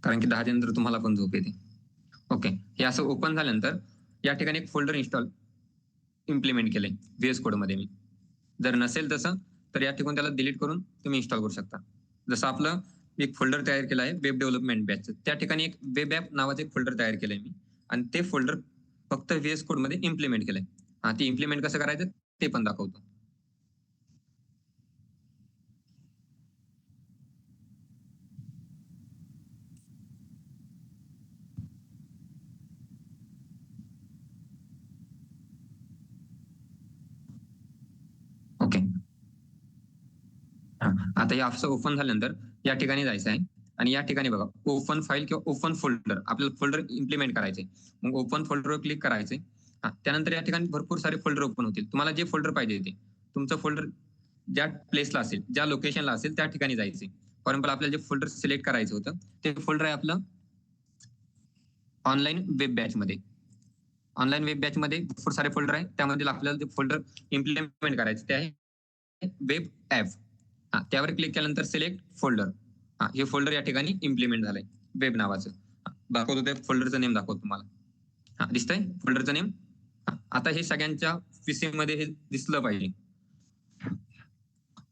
कारण की 10 नंतर तुम्हाला पण झोप येते. ओके, हे असं ओपन झाल्यानंतर या ठिकाणी एक फोल्डर इम्प्लिमेंट केलंय व्हीएस कोडमध्ये मी. जर नसेल तसं तर या ठिकाणी त्याला डिलीट करून तुम्ही इन्स्टॉल करू शकता. जसं आपलं एक फोल्डर तयार केलं आहे वेब डेव्हलपमेंट बॅचचं. त्या ठिकाणी एक वेब ॲप नावाचं एक फोल्डर तयार केलंय मी आणि ते फोल्डर फक्त व्हीएस कोडमध्ये इम्प्लिमेंट केलंय. ते इम्प्लिमेंट कसं करायचं ते पण दाखवतो. ओके. आता हे असं ओपन झाल्यानंतर या ठिकाणी जायचं आहे आणि या ठिकाणी बघा ओपन फाईल किंवा ओपन फोल्डर आपल्याला फोल्डर इम्प्लिमेंट करायचे. मग ओपन फोल्डरवर क्लिक करायचे. त्यानंतर या ठिकाणी भरपूर सारे फोल्डर ओपन होतील. तुम्हाला जे फोल्डर पाहिजे ते तुमचं फोल्डर ज्या प्लेसला असेल, ज्या लोकेशनला असेल त्या ठिकाणी जायचे. फॉर एक्झाम्पल आपल्याला जे फोल्डर सिलेक्ट करायचं होतं ते फोल्डर आहे आपलं ऑनलाईन वेब बॅचमध्ये. ऑनलाईन वेब बॅचमध्ये भरपूर सारे फोल्डर आहे. त्यामध्ये आपल्याला जे फोल्डर इम्प्लिमेंट करायचे ते आहे वेब ॲप. त्यावर क्लिक केल्यानंतर सिलेक्ट फोल्डर. हे फोल्डर या ठिकाणी इम्प्लिमेंट झालंय वेब नावाचं. दाखवतो ते फोल्डरचं नेम दाखवतो तुम्हाला. दिसतंय फोल्डरचं नेम. आता हे सगळ्यांच्या पीसी मध्ये हे दिसलं पाहिजे.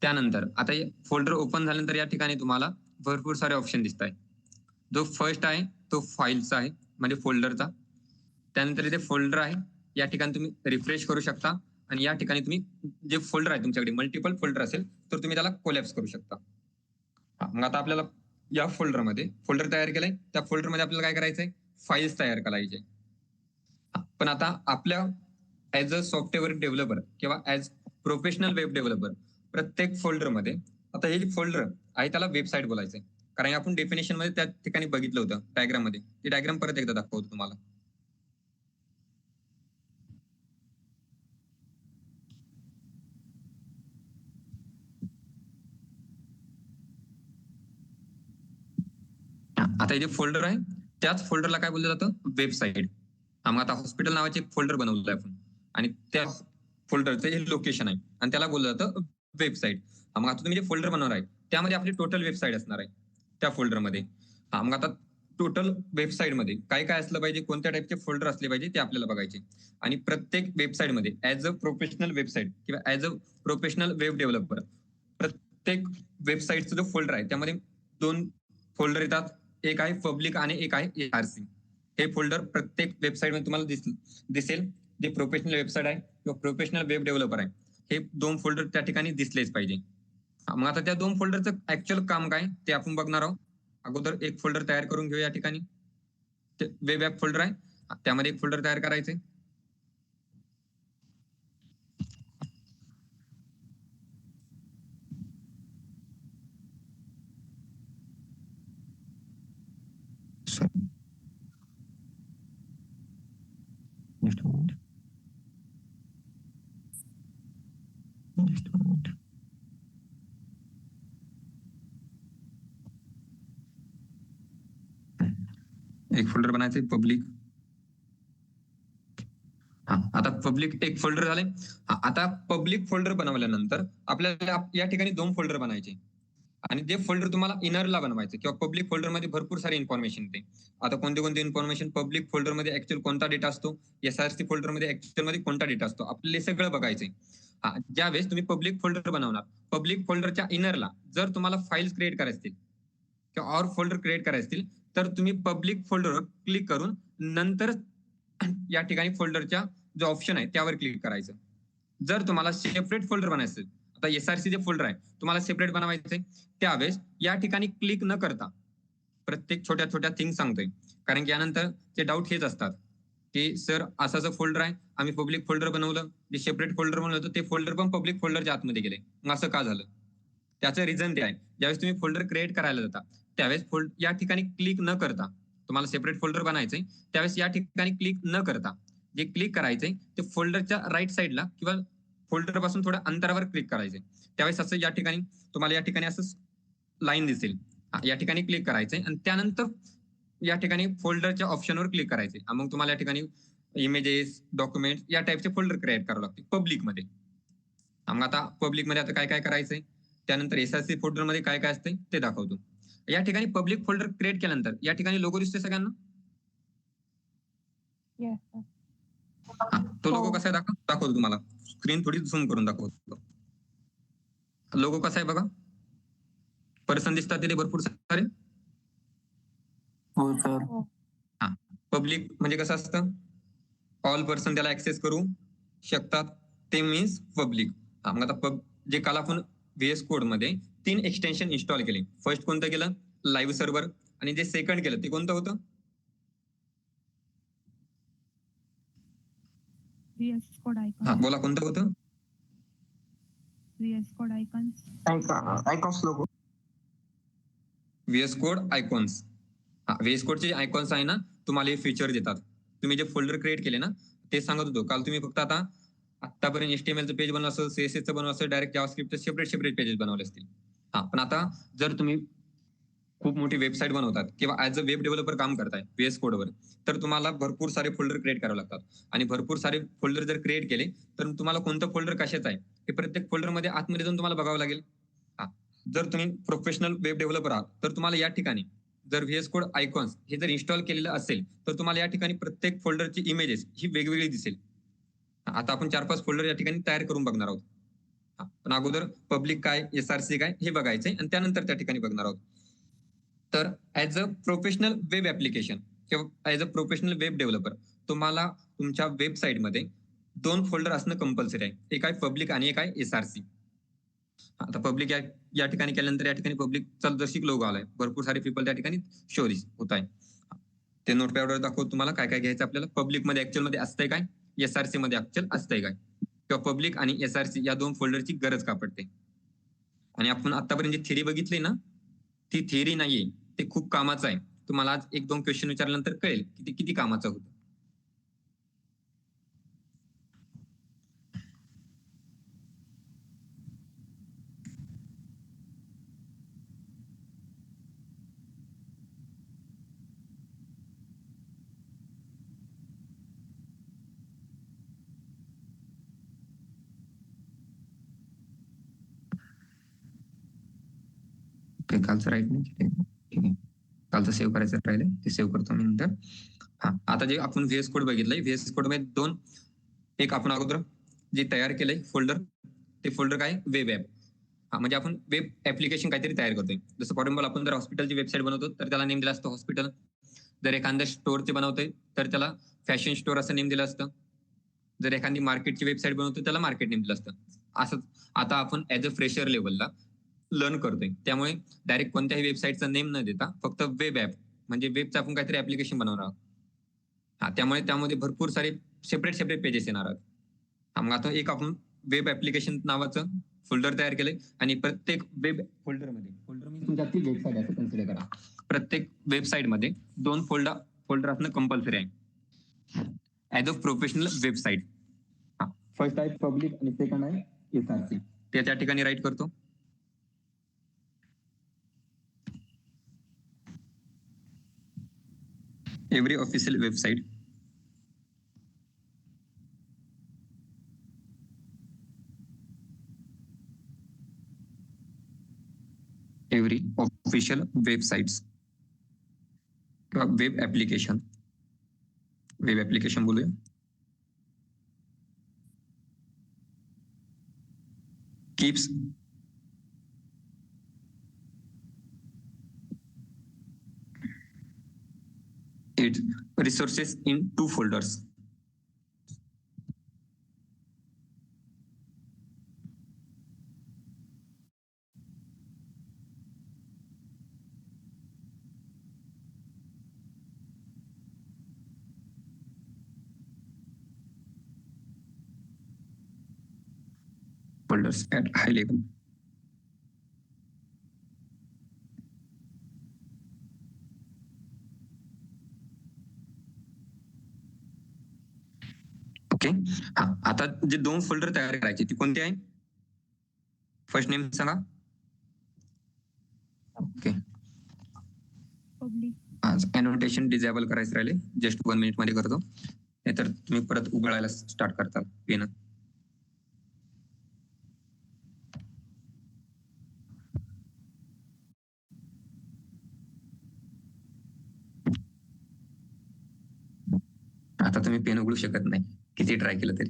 त्यानंतर आता हे फोल्डर ओपन झाल्यानंतर या ठिकाणी तुम्हाला भरपूर सारे ऑप्शन दिसत आहेत. जो फर्स्ट आहे तो फाईलचा आहे म्हणजे फोल्डरचा. त्यानंतर इथे फोल्डर आहे. या ठिकाणी तुम्ही रिफ्रेश करू शकता आणि या ठिकाणी तुम्ही जे फोल्डर आहे तुमच्याकडे मल्टिपल फोल्डर असेल तर तुम्ही त्याला कोलॅप्स करू शकता. मग आता आपल्याला या फोल्डरमध्ये फोल्डर तयार केलंय. त्या फोल्डरमध्ये आपल्याला काय करायचंय फाईल्स तयार करायचे. पण आता आपल्या ऍज अ सॉफ्टवेअर डेव्हलपर किंवा ऍज प्रोफेशनल वेब डेव्हलपर प्रत्येक फोल्डरमध्ये आता हे जे फोल्डर आहे त्याला वेबसाईट बोलायचंय. कारण आपण डेफिनेशन मध्ये त्या ठिकाणी बघितलं होतं डायग्राम मध्ये. ती डायग्राम परत एकदा दाखवतो तुम्हाला. आता हे जे फोल्डर आहे त्याच फोल्डरला काय बोललं जातं वेबसाईट. मग आता हॉस्पिटल नावाचे एक फोल्डर बनवलं आपण आणि त्या फोल्डरचं हे लोकेशन आहे आणि त्याला बोललं जातं वेबसाईट. मग आता तुम्ही जे फोल्डर बनवणार आहे त्यामध्ये आपली टोटल वेबसाईट असणार आहे त्या फोल्डरमध्ये. मग आता टोटल वेबसाईटमध्ये काय काय असलं पाहिजे, कोणत्या टाईपचे फोल्डर असले पाहिजे ते आपल्याला बघायचे. आणि प्रत्येक वेबसाईटमध्ये ऍज अ प्रोफेशनल वेबसाईट किंवा as a professional web developer प्रत्येक वेबसाईटचा जो फोल्डर आहे त्यामध्ये 2 फोल्डर येतात. एक आहे पब्लिक आणि एक आहे एआरसी. हे फोल्डर प्रत्येक वेबसाईटमध्ये तुम्हाला दिसेल. जे प्रोफेशनल वेबसाईट आहे किंवा प्रोफेशनल वेब डेव्हलपर आहे हे 2 फोल्डर त्या ठिकाणी दिसलेच पाहिजे. मग आता त्या 2 फोल्डरचं ऍक्च्युअल काम काय ते आपण बघणार आहोत. अगोदर एक फोल्डर तयार करून घेऊ. या ठिकाणी वेब ॲप फोल्डर आहे त्यामध्ये एक फोल्डर तयार करायचे. एक फोल्डर बनायचे पब्लिक. आता पब्लिक एक फोल्डर झाले. आता पब्लिक फोल्डर बनवल्यानंतर आपल्याला या ठिकाणी 2 फोल्डर बनायचे आणि जे फोल्डर तुम्हाला इनरला बनवायचे किंवा पब्लिक फोल्डर मध्ये भरपूर सारी इन्फॉर्मेशन येते. आता कोणते इन्फॉर्मेशन पब्लिक फोल्डर मध्ये ऍक्च्युअल कोणता डेटा असतो, एसआरसी फोल्डर मध्ये ऍक्च्युअल मध्ये कोणता डेटा असतो आपल्याला सगळं बघायचंय. ज्यावेळेस तुम्ही पब्लिक फोल्डर बनवणार पब्लिक फोल्डरच्या इनरला जर तुम्हाला फाईल्स क्रिएट करायचे असतील किंवा ऑर फोल्डर क्रिएट करायचे असतील तर तुम्ही पब्लिक फोल्डरवर क्लिक करून नंतर या ठिकाणी फोल्डरच्या जो ऑप्शन आहे त्यावर क्लिक करायचं. जर तुम्हाला सेपरेट फोल्डर बनायचं असेल, आता एसआरसी जे फोल्डर आहे तुम्हाला सेपरेट बनवायचंय त्यावेळेस या ठिकाणी क्लिक न करता प्रत्येक छोट्या छोट्या थिंग सांगतोय. कारण की यानंतर ते डाऊट हेच असतात की सर असं फोल्डर आहे आम्ही पब्लिक फोल्डर बनवलं, जे सेपरेट फोल्डर बनवलं होतं ते फोल्डर पण पब्लिक फोल्डरच्या आतमध्ये गेले, मग असं का झालं. त्याचं रिझन ते आहे ज्यावेळेस तुम्ही फोल्डर क्रिएट करायला जाता त्यावेळेस या ठिकाणी क्लिक न करता तुम्हाला सेपरेट फोल्डर बनायचंय त्यावेळेस या ठिकाणी क्लिक न करता जे क्लिक करायचंय ते फोल्डरच्या राईट साईडला किंवा फोल्डर पासून थोड्या अंतरावर क्लिक करायचंय. त्यावेळेस असं या ठिकाणी तुम्हाला या ठिकाणी असं लाईन दिसेल. या ठिकाणी क्लिक करायचंय आणि त्यानंतर या ठिकाणी फोल्डरच्या ऑप्शनवर क्लिक करायचे. मग तुम्हाला या ठिकाणी इमेजेस डॉक्युमेंट या टाईपचे फोल्डर क्रिएट करावे लागतील पब्लिकमध्ये. मग आता पब्लिकमध्ये आता काय काय करायचंय त्यानंतर एसआरसी फोल्डरमध्ये काय काय असते ते दाखवतो. या ठिकाणी पब्लिक फोल्डर क्रिएट केल्यानंतर या ठिकाणी लोगो दिसतोय सगळ्यांना? तो लोगो कसा आहे दाखवतो तुम्हाला. स्क्रीन थोडी झूम करून दाखवतो. लोगो कसा आहे बघा. पर्सन दिसतात तिथे भरपूर सारे. हो सर. पब्लिक म्हणजे कसं असतं, ऑल पर्सन त्याला ऍक्सेस करू शकतात, ते मीन्स पब्लिक. मग आता जे काल आपण VS कोड मध्ये 3 एक्सटेन्शन इन्स्टॉल केले. फर्स्ट कोणतं केलं? Live server. आणि जे सेकंड केलं ते कोणतं होतं? VS code icon. हा बोला, कोणतं होतं? VS code icons. Icons logo. VS code icons. VS कोडचे आयकॉन्स आहे ना, तुम्हाला हे फीचर देतात. तुम्ही जे फोल्डर क्रिएट केले ना, ते सांगत होतो काल. तुम्ही फक्त आतापर्यंत HTML पेज बनवलं असेल, CSS बनवलं असेल, डायरेक्ट जावास्क्रिप्टचे सेपरेट पेजेस बनवले असतील. पण आता जर तुम्ही खूप मोठी वेबसाईट बनवतात किंवा ऍज अ वेब डेव्हलपर काम करताय VS कोडवर, तर तुम्हाला भरपूर सारे फोल्डर क्रिएट करावे लागतात. आणि भरपूर सारे फोल्डर जर क्रिएट केले तर तुम्हाला कोणतं फोल्डर कशाचं आहे हे प्रत्येक फोल्डरमध्ये आतमध्ये जाऊन तुम्हाला बघावं लागेल. जर तुम्ही प्रोफेशनल वेब डेव्हलपर आहात तर तुम्हाला या ठिकाणी जर VS कोड आयकॉन्स हे जर इन्स्टॉल केलेलं असेल तर तुम्हाला या ठिकाणी प्रत्येक फोल्डरची इमेजेस ही वेगवेगळी दिसेल. आता आपण 4-5 फोल्डर या ठिकाणी तयार करून बघणार आहोत. पण अगोदर पब्लिक काय, SRC काय हे बघायचंय आणि त्यानंतर त्या ठिकाणी बघणार आहोत. तर as a professional web application किंवा as a professional web developer तुम्हाला तुमच्या वेबसाईटमध्ये 2 फोल्डर असणं कंपल्सरी आहे. एक आहे पब्लिक आणि एक आहे SRC. आता पब्लिक या ठिकाणी केल्यानंतर या ठिकाणी पब्लिकचा जशी लोगो आलाय, भरपूर सारे पीपल त्या ठिकाणी शो होत आहे. ते नोटपॅडवर दाखवतो तुम्हाला काय काय घ्यायचं आपल्याला. पब्लिक मध्ये ऍक्च्युअल मध्ये असतंय काय, SRC मध्ये ऍक्च्युअल असतंय काय, किंवा पब्लिक आणि SRC या 2 फोल्डरची गरज का पडते. आणि आपण आतापर्यंत जी थिअरी बघितली ना, ती थिअरी नाहीये, ते खूप कामाचं आहे. तुम्हाला आज 1-2 क्वेश्चन विचारल्यानंतर कळेल की ते किती कामाचं होतं. कालचं राईट नाही, ठीक आहे. कालचं सेव्ह करायचं राहिलंय, ते सेव्ह करतो मी नंतर. आता जे आपण VS कोड बघितलंय, VS कोड मध्ये 2, एक आपण अगोदर जे तयार केलंय फोल्डर, ते फोल्डर काय, वेब ऍप. म्हणजे आपण वेब ऍप्लिकेशन काहीतरी तयार करतोय. जसं फॉर एक्झाम्पल आपण जर हॉस्पिटलची वेबसाईट बनवतो तर त्याला नेम दिला असतो हॉस्पिटल. जर एखाद्या स्टोअरचे बनवतोय तर त्याला फॅशन स्टोअर असं नेम दिलं असतं. जर एखादी मार्केटची वेबसाईट बनवतो त्याला मार्केट नेम दिलं असतं. असंच आता आपण ऍज अ फ्रेशर लेवलला लर्न करतोय, त्यामुळे डायरेक्ट कोणत्याही वेबसाईटचा नेम न देता फक्त वेब ऍप म्हणजे वेबचं आपण काहीतरी ऍप्लिकेशन बनवणार आहोत. त्यामुळे त्यामध्ये भरपूर सारे सेपरेट पेजेस येणार आहेत. मग आता एक आपण वेब ऍप्लिकेशन नावाचं फोल्डर तयार केलंय आणि प्रत्येक वेब फोल्डरमध्ये, फोल्डर म्हणजे तुमच्या ती वेबसाईट असं कन्सिडर करा, प्रत्येक वेबसाईटमध्ये 2 फोल्डर असणं कंपल्सरी आहे as a professional website. First आहे पब्लिक आणि सेकंड आहे SRC. ते त्या ठिकाणी राईट करतो. Every official website किंवा वेब ऍप्लिकेशन बोलूया. keeps its resources in 2 folders. Folders at high level. Okay. आता जे 2 फोल्डर तयार करायचे ती कोणती आहे? फर्स्ट नेम सांगा. ओके. आज एनोटेशन डिसेबल करायचं राहिले, जस्ट 1 मिनिट मध्ये करतो, नाहीतर तुम्ही परत उघडायला स्टार्ट करता पेन. आता तुम्ही पेन उघडू शकत नाही किती ट्राय केलं तरी.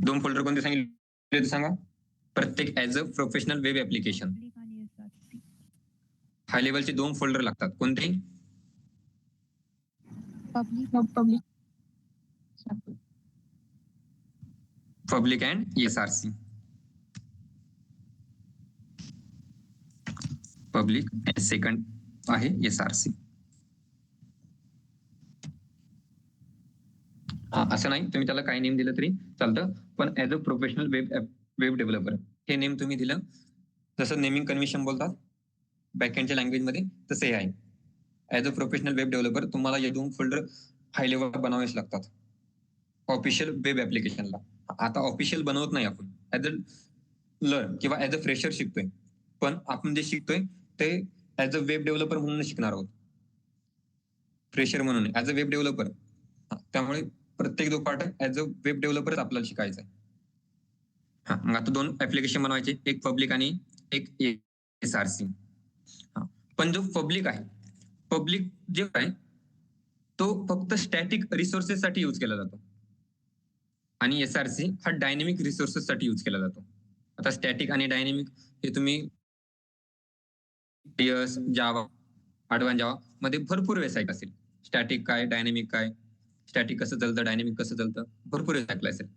दोन फोल्डर कोणते सांगितले ते सांगा. प्रत्येक as a professional web application. Public आणि SRC. हाय लेवलचे दोन फोल्डर लागतात. कोणते? Public public and SRC. Public and second आहे SRC. असं नाही, तुम्ही त्याला काही नेम दिलं तरी चालतं, पण as a professional web developer हे नेम तुम्ही दिलं. जसं नेमिंग कन्व्हेन्शन बोलतात बॅकएंडच्या लँग्वेजमध्ये, तसं हे आहे. As a professional web developer तुम्हाला हे दोन फोल्डर हाय लेवल बनावेच लागतात ऑफिशियल वेब ऍप्लिकेशनला. आता ऑफिशियल बनवत नाही आपण, ऍज अ लर्न किंवा ऍज अ फ्रेशर शिकतोय, पण आपण जे शिकतोय ते ऍज अ वेब डेव्हलपर म्हणून शिकणार आहोत, फ्रेशर म्हणून ऍज अ वेब डेव्हलपर. त्यामुळे प्रत्येक जो पार्ट ऍज अ वेब डेव्हलपरच आपल्याला शिकायचा आहे. मग आता दोन ऍप्लिकेशन बनवायचे, एक पब्लिक आणि एक SRC. पण जो पब्लिक आहे, पब्लिक जे आहे तो फक्त स्टॅटिक रिसोर्सेस साठी यूज केला जातो आणि SRC हा डायनेमिक रिसोर्सेस साठी यूज केला जातो. आता स्टॅटिक आणि डायनेमिक हे तुम्ही जावा, ॲडव्हान्स जावा मध्ये भरपूर वेबसाईट असेल. स्टॅटिक काय, डायनेमिक काय, स्टॅटिक कसं चालतं, डायनेमिक कसं चालतं, भरपूर ऐकलं असेल.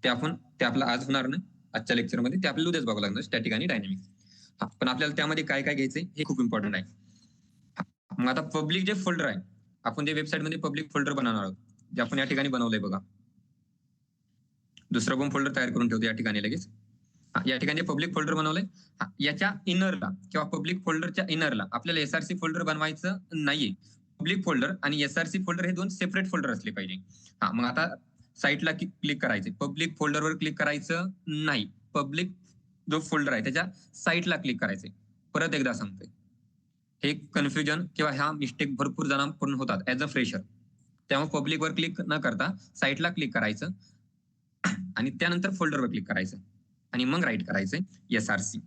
ते आपलं आज होणार नाही आजच्या लेक्चरमध्ये, ते आपल्याला उद्याच बघावं लागणार स्टॅटिक आणि डायनेमिक. पण आपल्याला त्यामध्ये काय काय घ्यायचंय हे खूप इम्पॉर्टंट आहे. मग आता पब्लिक जे फोल्डर आहे, आपण जे वेबसाईटमध्ये पब्लिक फोल्डर बनवणार आहोत, जे आपण या ठिकाणी बनवलंय बघा. दुसरं पण फोल्डर तयार करून ठेवतो या ठिकाणी लगेच. या ठिकाणी पब्लिक फोल्डर बनवलंय, याच्या इनरला किंवा पब्लिक फोल्डरच्या इनरला आपल्याला SRC फोल्डर बनवायचं नाहीये. पब्लिक फोल्डर आणि SRC फोल्डर हे दोन सेपरेट फोल्डर असले पाहिजे. मग आता साईटला क्लिक करायचे, पब्लिक फोल्डरवर क्लिक करायचं नाही, पब्लिक जो फोल्डर आहे त्याच्या साईटला क्लिक करायचे. परत एकदा सांगतोय, हे कन्फ्युजन किंवा ह्या मिस्टेक भरपूर जणांकडून होतात ऍज अ फ्रेशर. त्यामुळे पब्लिकवर क्लिक न करता साईटला क्लिक करायचं आणि त्यानंतर फोल्डरवर क्लिक करायचं आणि मग राईट करायचंय SRC.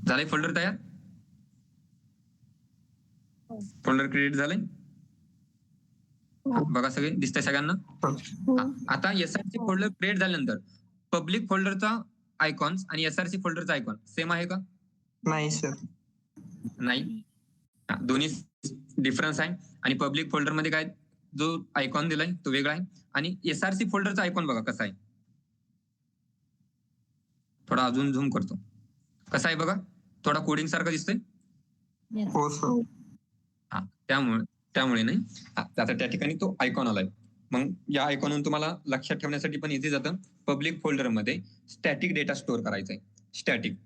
झालंय फोल्डर तयार, फोल्डर क्रिएट झालंय बघा, सगळे दिसतंय सगळ्यांना. आता SRC फोल्डर क्रिएट झाल्यानंतर पब्लिक फोल्डरचा आयकॉन्स आणि SRC फोल्डरचा आयकॉन सेम आहे का? नाही सर. नाही, दोन्ही डिफरन्स आहे. आणि पब्लिक फोल्डर मध्ये काय जो आयकॉन दिलाय तो वेगळा आहे आणि SRC फोल्डरचा आयकॉन बघा कसा आहे. थोडा अजून झूम करतो, कसा आहे बघा, थोडा कोडिंग सारखा दिसतोय. हो सर. त्यामुळे नाही, आता त्या ठिकाणी तो आयकॉन आलाय. मग या आयकॉनवरून तुम्हाला लक्षात ठेवण्यासाठी पण इझी जातं. पब्लिक फोल्डर मध्ये स्टॅटिक डेटा स्टोअर करायचा आहे, स्टॅटिक.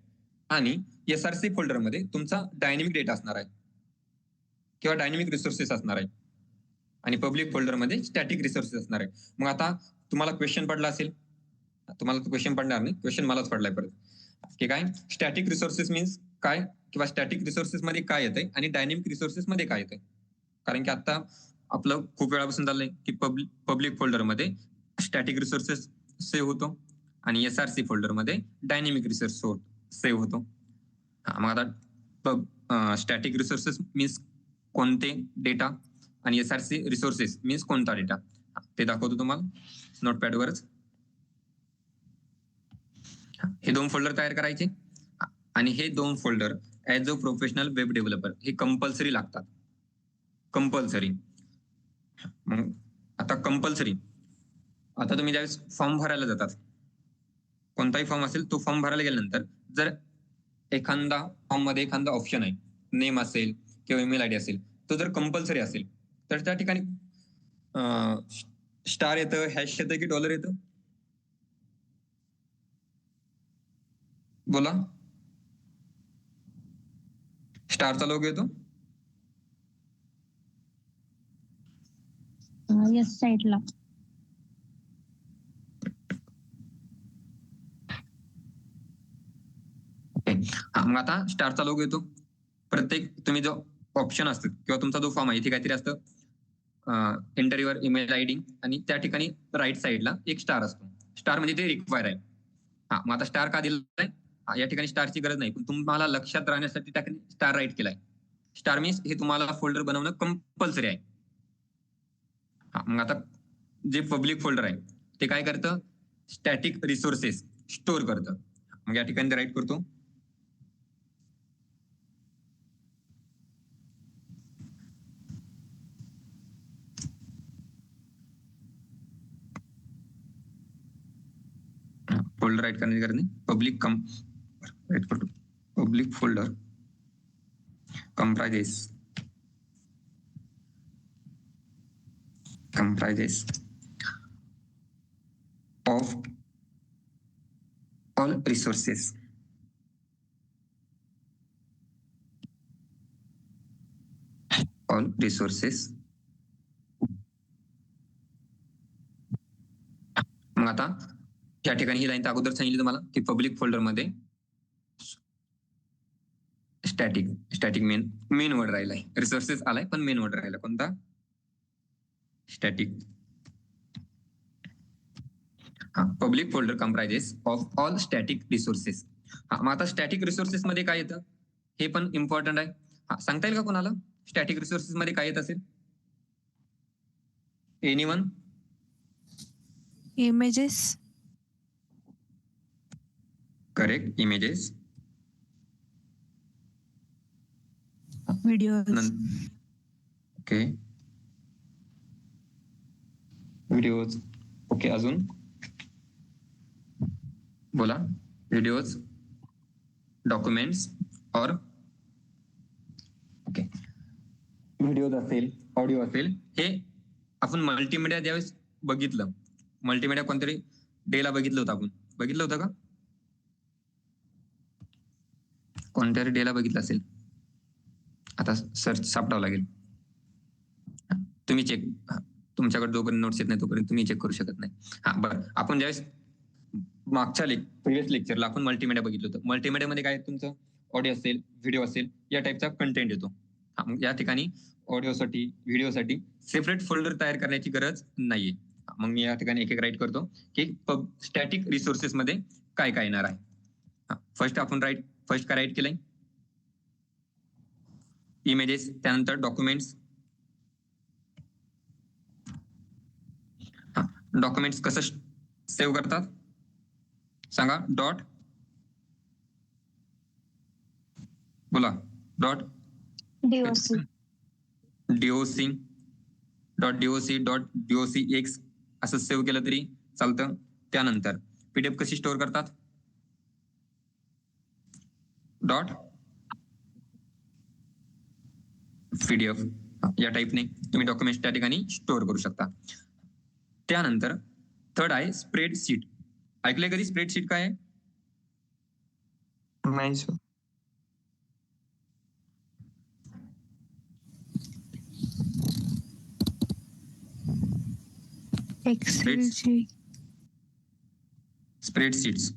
आणि SRC फोल्डर मध्ये तुमचा डायनेमिक डेटा असणार आहे किंवा डायनेमिक रिसोर्सेस असणार आहे आणि पब्लिक फोल्डर मध्ये स्टॅटिक रिसोर्सेस असणार आहे. मग आता तुम्हाला क्वेश्चन पडला असेल, तुम्हाला क्वेश्चन पडणार नाही, क्वेश्चन मलाच पडलाय परत, की काय स्टॅटिक रिसोर्सेस मीन्स काय, किंवा स्टॅटिक रिसोर्सेस मध्ये काय येतंय आणि डायनेमिक रिसोर्सेस मध्ये काय येतंय. कारण की आता आपलं खूप वेळापासून चाललंय की पब्लिक फोल्डर मध्ये स्टॅटिक रिसोर्सेस सेव्ह होतो आणि SRC फोल्डर मध्ये डायनेमिक रिसोर्स सेव्ह होतो. मग आता स्टॅटिक रिसोर्सेस मीन्स कोणते डेटा आणि SRC रिसोर्सेस मीन्स कोणता डेटा, ते दाखवतो तुम्हाला नोटपॅडवरच. हे दोन फोल्डर तयार करायचे आणि हे दोन folder as a professional web developer हे कंपल्सरी लागतात, कंपल्सरी. मग आता कंपल्सरी, आता तुम्ही ज्यावेळेस फॉर्म भरायला जातात, कोणताही फॉर्म असेल तो फॉर्म भरायला गेल्यानंतर जर एखादा फॉर्म मध्ये एखादा ऑप्शन आहे, नेम असेल किंवा ईमेल आयडी असेल, तो जर कंपल्सरी असेल तर त्या ठिकाणी स्टार येतं, हॅश येतं की डॉलर येतं, बोला. स्टारचा लोगो येतो, येस साईडला. मग आता स्टारचा लोगो येतो. प्रत्येक तुम्ही जो ऑप्शन असतो किंवा तुमचा जो फॉर्म आहे इथे काहीतरी असतं, एंटर युअर ईमेल आयडी आणि त्या ठिकाणी राईट साईडला एक स्टार असतो. स्टार म्हणजे ते रिक्वायर आहे. मग आता स्टार का दिलाय, या ठिकाणी स्टारची गरज नाही, पण तुम्हाला लक्षात राहण्यासाठी स्टार राईट केलाय. स्टार मीन्स हे तुम्हाला फोल्डर बनवणं कंपल्सरी आहे. मग आता जे पब्लिक फोल्डर आहे ते काय करतं, स्टॅटिक रिसोर्सेस स्टोअर करतं. मग या ठिकाणी राईट करतो फोल्डर राईट करण्याची गरज नाही, पब्लिक राईट करतो public folder comprises of all resources मग आता या ठिकाणी ही लाईन तर अगोदर सांगितली तुम्हाला की पब्लिक फोल्डर मध्ये स्टॅटिक मेन वर्ड राहिलाय, रिसोर्सेस आलाय पण मेन वर्ड राहिला कोणता, static. Public folder comprises of all static resources. मग आता स्टॅटिक रिसोर्सेस मध्ये काय येतं हे पण इम्पॉर्टंट आहे. सांगता येईल का कोणाला स्टॅटिक रिसोर्सेस मध्ये काय येत असेल? Anyone? Images. Correct, images. Videos. Okay, videos. Okay, अजून बोला. व्हिडिओज, डॉक्युमेंट्स और ओके, व्हिडिओज असेल, ऑडिओ असेल. हे आपण मल्टीमीडिया ज्यावेळेस बघितलं, मल्टीमीडिया कोणतरी डेला बघितलं होतं, आपण बघितलं होतं का? कोणत्याही डेला बघितलं असेल, आता सर्च सापडावं लागेल. तुम्ही चेक, तुमच्याकडे जोपर्यंत नोट्स येत नाही तोपर्यंत तुम्ही चेक करू शकत नाही. बरं, आपण ज्यावेळेस मागच्या प्रिव्हियस लेक्चरला आपण मल्टीमीडिया बघितलं होतं. मल्टीमीडियामध्ये काय तुमचं ऑडिओ असेल, व्हिडिओ असेल, या टाईपचा कंटेंट येतो. या ठिकाणी ऑडिओसाठी, व्हिडिओसाठी सेपरेट फोल्डर तयार करण्याची गरज नाहीये. मग मी या ठिकाणी एक राईट करतो की स्टॅटिक रिसोर्सेस मध्ये काय काय येणार आहे. फर्स्ट काय राईट केलंय, इमेजेस, त्यानंतर डॉक्युमेंट्स. डॉक्युमेंट्स कसं सेव्ह करतात सांगा? डॉट, बोला. डॉट docx असं सेव्ह केलं तरी चालतं. त्यानंतर पीडीएफ कशी स्टोअर करतात? डॉट पीडीएफ या टाईपने तुम्ही डॉक्युमेंट त्या ठिकाणी स्टोअर करू शकता. त्यानंतर थर्ड आहे स्प्रेडशीट. ऐकलंय कधी स्प्रेडशीट काय आहे? नाही सर. एक्सेलची स्प्रेडशीट्स.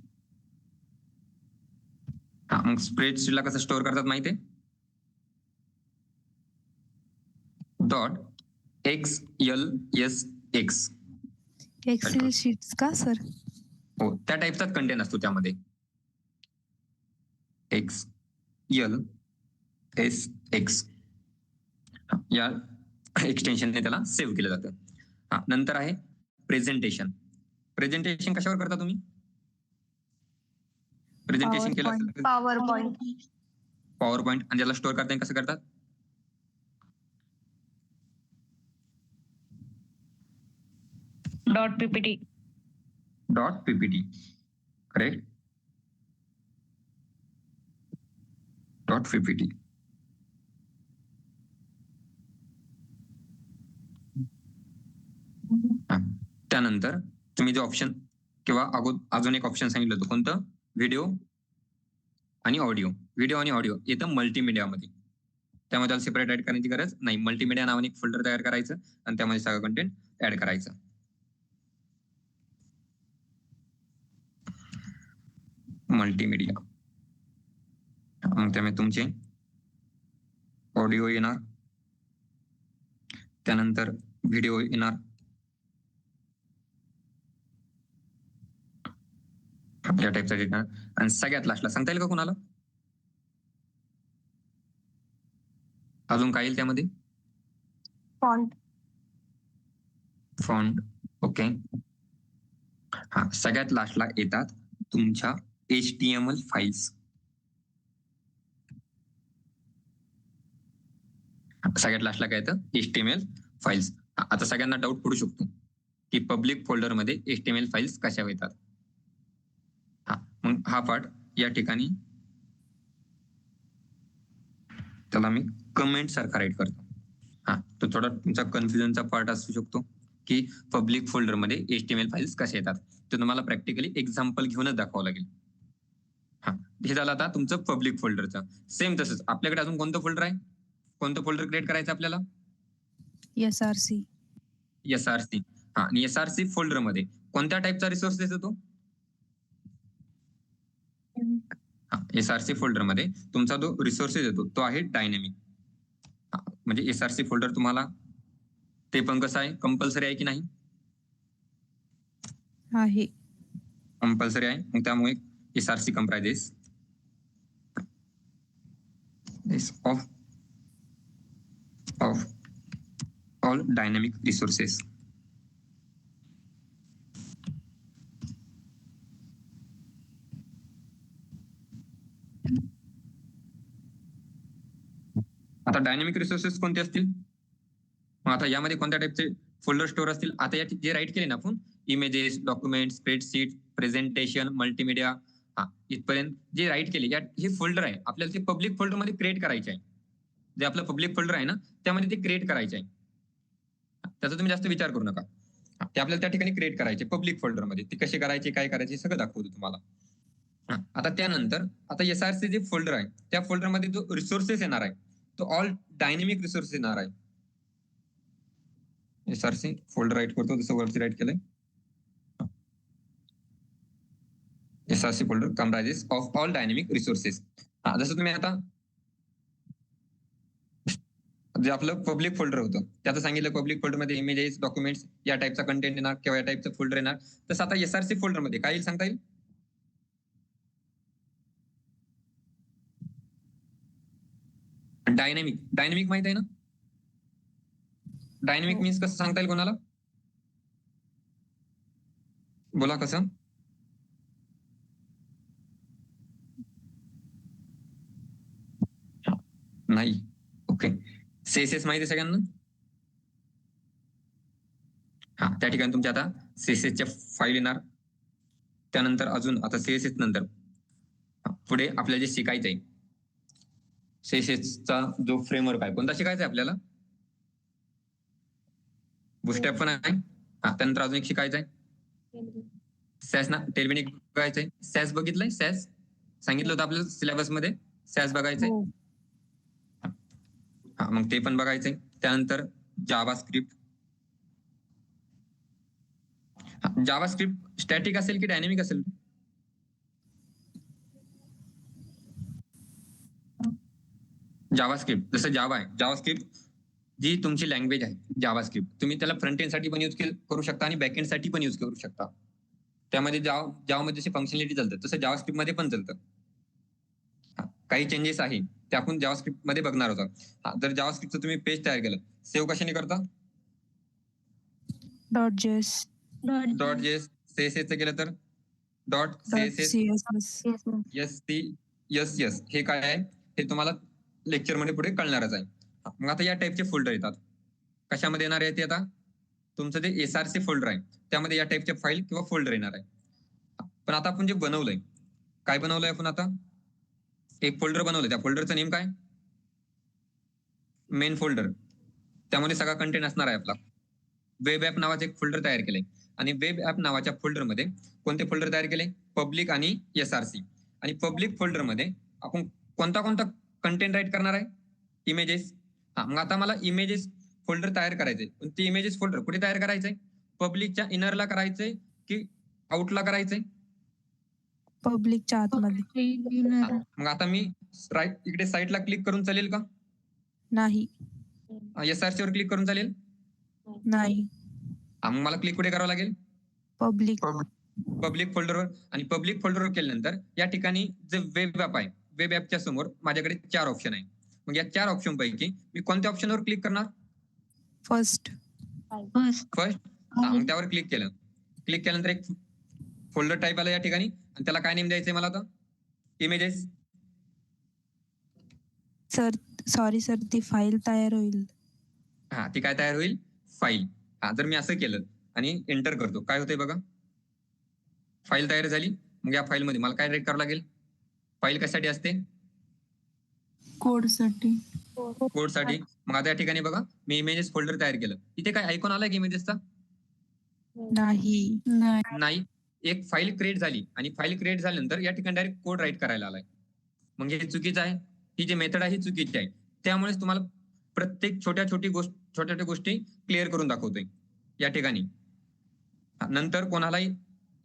मग स्प्रेडशीटला कसं स्टोअर करतात माहितीये? Dot XLSX. एक्सेल शीट्स का सर? हो, त्या टाईपचाच कंटेंट असतो त्यामध्ये. XLSX या एक्सटेन्शनने त्याला सेव्ह केलं जातं. नंतर आहे प्रेझेंटेशन. प्रेझेंटेशन कशावर करता तुम्ही? प्रेझेंटेशन केलं असेल पॉवर पॉइंट. आणि ज्याला स्टोअर करता कसं करतात? Dot PPT. Correct, dot PPT. त्यानंतर तुम्ही जो ऑप्शन किंवा अजून एक ऑप्शन सांगितलं होतं, कोणतं? व्हिडिओ आणि ऑडिओ. येतं मल्टीमीडियामध्ये. त्यामध्ये त्याला सेपरेट ऍड करण्याची गरज नाही. मल्टीमीडिया नावाने एक फोल्डर तयार करायचं आणि त्यामध्ये सगळं कंटेंट ऍड करायचं. मल्टीमीडिया. मग त्यामुळे तुमचे ऑडिओ येणार, त्यानंतर व्हिडिओ येणार, या टाईपचा डेटा. आणि सगळ्यात लास्टला सांगता येईल का कोणाला अजून काय येईल त्यामध्ये? फॉन्ट. फॉन्ट. ओके. हा, सगळ्यात लास्टला येतात तुमच्या HTML फाईल्स. सगळ्यात लास्टला काय येतं? HTML files. आता सगळ्यांना डाऊट पडू शकतो की पब्लिक फोल्डर मध्ये HTML फाईल्स कशा येतात. मग हा पार्ट या ठिकाणी त्याला मी कमेंट सारखा राईट करतो. तो थोडा तुमचा कन्फ्युजनचा पार्ट असू शकतो की पब्लिक फोल्डर मध्ये HTML फाईल्स कशा येतात. ते तुम्हाला प्रॅक्टिकली एक्झाम्पल घेऊनच दाखवावं लागेल. हे झालं आता तुमचं पब्लिक फोल्डरचं. सेम तसंच आपल्याकडे अजून कोणतं फोल्डर आहे? कोणतं फोल्डर क्रिएट करायचं आपल्याला? SRC. SRC. आणि SRC फोल्डर मध्ये कोणत्या टाईपचा रिसोर्सेस येतो? SRC फोल्डर मध्ये तुमचा जो रिसोर्सेस येतो तो आहे डायनॅमिक. म्हणजे SRC फोल्डर तुम्हाला ते पण कसं आहे, कंपल्सरी आहे की नाही? आहे. कंपल्सरी आहे. मग त्यामुळे SRC comprises of all dynamic resources. आता डायनॅमिक रिसोर्सेस कोणते असतील? मग आता यामध्ये कोणत्या टाईपचे फोल्डर स्टोअर असतील? आता या जे राईट केले ना आपण, images, document, spreadsheet, presentation, multimedia, इथपर्यंत जे राईट केले हे फोल्डर आहे. आपल्याला ते पब्लिक फोल्डर मध्ये क्रिएट करायचे आहे. जे आपलं पब्लिक फोल्डर आहे ना त्यामध्ये ते क्रिएट करायचे आहे. त्याचा तुम्ही जास्त विचार करू नका. ते आपल्याला त्या ठिकाणी क्रिएट करायचे पब्लिक फोल्डर मध्ये. ते कसे करायचे, काय करायचे सगळं दाखवतो तुम्हाला. आता त्यानंतर आता SRC जे फोल्डर आहे त्या फोल्डर मध्ये जो रिसोर्सेस येणार आहे तो ऑल डायनेमिक रिसोर्सेस येणार आहे. SRC फोल्डर राईट करतो, जसं वरती राईट केलंय. SRC folder comprises of all dynamic resources. जसं तुम्ही आता जे आपलं पब्लिक फोल्डर होतं त्याचं सांगितलं पब्लिक फोल्डर मध्ये इमेजेस, डॉक्युमेंट्स या टाईपचा कंटेंट येणार किंवा या टाईपचं फोल्डर येणार. तसं आता SRC फोल्डर मध्ये काय येईल सांगता येईल? डायनेमिक माहित आहे ना? डायनेमिक मीन्स कसं सांगता येईल कोणाला? बोला कसं? नाही. ओके. CSS माहिती आहे सगळ्यांना? त्या ठिकाणी तुमच्या आता CSSच्या फाईल येणार. त्यानंतर अजून आता CSS नंतर पुढे आपल्याला जे शिकायचं आहे CSSचा जो फ्रेमवर्क आहे कोणता शिकायचा आहे आपल्याला? बुटस्ट्रॅप पण आहे. त्यानंतर अजून एक शिकायचं आहे सॅस ना, टेलविनिक बघायचंय. सॅस बघितलंय? सॅस सांगितलं होतं आपल्याला सिलेबस मध्ये सॅस बघायचंय. मग ते पण बघायचंय. त्यानंतर जावास्क्रिप्ट. जावास्क्रिप्ट स्टॅटिक असेल की डायनॅमिक असेल? जावास्क्रिप्ट जसं जावा आहे, जावास्क्रिप्ट जी तुमची लँग्वेज आहे जावास्क्रिप्ट, तुम्ही त्याला फ्रंट एंड साठी पण यूज करू शकता आणि बॅक एंड साठी पण यूज करू शकता. त्यामध्ये जावामध्ये जशी फंक्शनॅलिटी चालतं तसं जावास्क्रिप्ट मध्ये पण चालतं. काही चेंजेस आहे ते आपण जावास्क्रिप्ट मध्ये बघणार होता. जर जावास्क्रिप्टचं तुम्ही पेज तयार केलं, सेव्ह कशाने करता? .js. CSS केलं तर .css. हे काय आहे हे तुम्हाला लेक्चर मध्ये पुढे कळणारच आहे. मग आता या टाईपचे फोल्डर येतात. कशामध्ये येणार आहे ते? आता तुमचं जे SRC फोल्डर आहे त्यामध्ये या टाईपचे फाईल किंवा फोल्डर येणार आहे. पण आता आपण जे बनवलंय, काय बनवलंय आपण? आता एक फोल्डर बनवलंय. त्या फोल्डरचं नेम काय? Main folder. त्यामध्ये सगळा कंटेंट असणार आहे आपला. वेब ऍप नावाचे एक फोल्डर तयार केलंय आणि वेब ऍप नावाच्या फोल्डर मध्ये कोणते फोल्डर तयार केले? पब्लिक आणि SRC. आणि पब्लिक फोल्डर मध्ये आपण कोणता कंटेंट राईट करणार आहे? इमेजेस. मग आता मला इमेजेस फोल्डर तयार करायचंय, पण ते इमेजेस फोल्डर कुठे तयार करायचंय? पब्लिकच्या इनरला करायचंय की आउटला करायचंय? पब्लिकच्या आतमध्ये. मग आता मी इकडे साईटला क्लिक करून चालेल का? नाही. SRC वर क्लिक करून चालेल? नाही. मग मला क्लिक कुठे करावं लागेल? पब्लिक. पब्लिक फोल्डरवर, आणि पब्लिक फोल्डरवर केल्यानंतर या ठिकाणी जे वेब ॲप आहे, वेब ॲपच्या समोर माझ्याकडे 4 ऑप्शन आहे. मग या 4 ऑप्शन पैकी मी कोणत्या ऑप्शनवर क्लिक करणार? फर्स्ट. फर्स्ट. मग त्यावर क्लिक केलं. क्लिक केल्यानंतर एक फोल्डर टाईप आला या ठिकाणी, आणि त्याला काय नेम द्यायचंय मला आता? इमेजेस. सॉरी सर, ती फाईल तयार होईल. हा, ती काय तयार होईल? फाईल. हा, जर मी असं केलं आणि एंटर करतो, काय होतंय बघा? फाईल तयार झाली. मग या फाईल मध्ये मला काय टाईप करावं लागेल? फाईल कशासाठी असते? कोडसाठी. कोडसाठी. मग आता या ठिकाणी बघा, मी इमेजेस फोल्डर तयार केलं. इथे काय आयकॉन आलाय की इमेजेसचा? नाही. एक फाईल क्रिएट झाली, आणि फाईल क्रिएट झाल्यानंतर या ठिकाणी डायरेक्ट कोड राईट करायला आलाय. मग हे चुकीचं आहे. ही जी मेथड आहे ही चुकीची आहे. त्यामुळेच तुम्हाला प्रत्येक छोट्या गोष्टी क्लिअर करून दाखवतोय या ठिकाणी. नंतर कोणालाही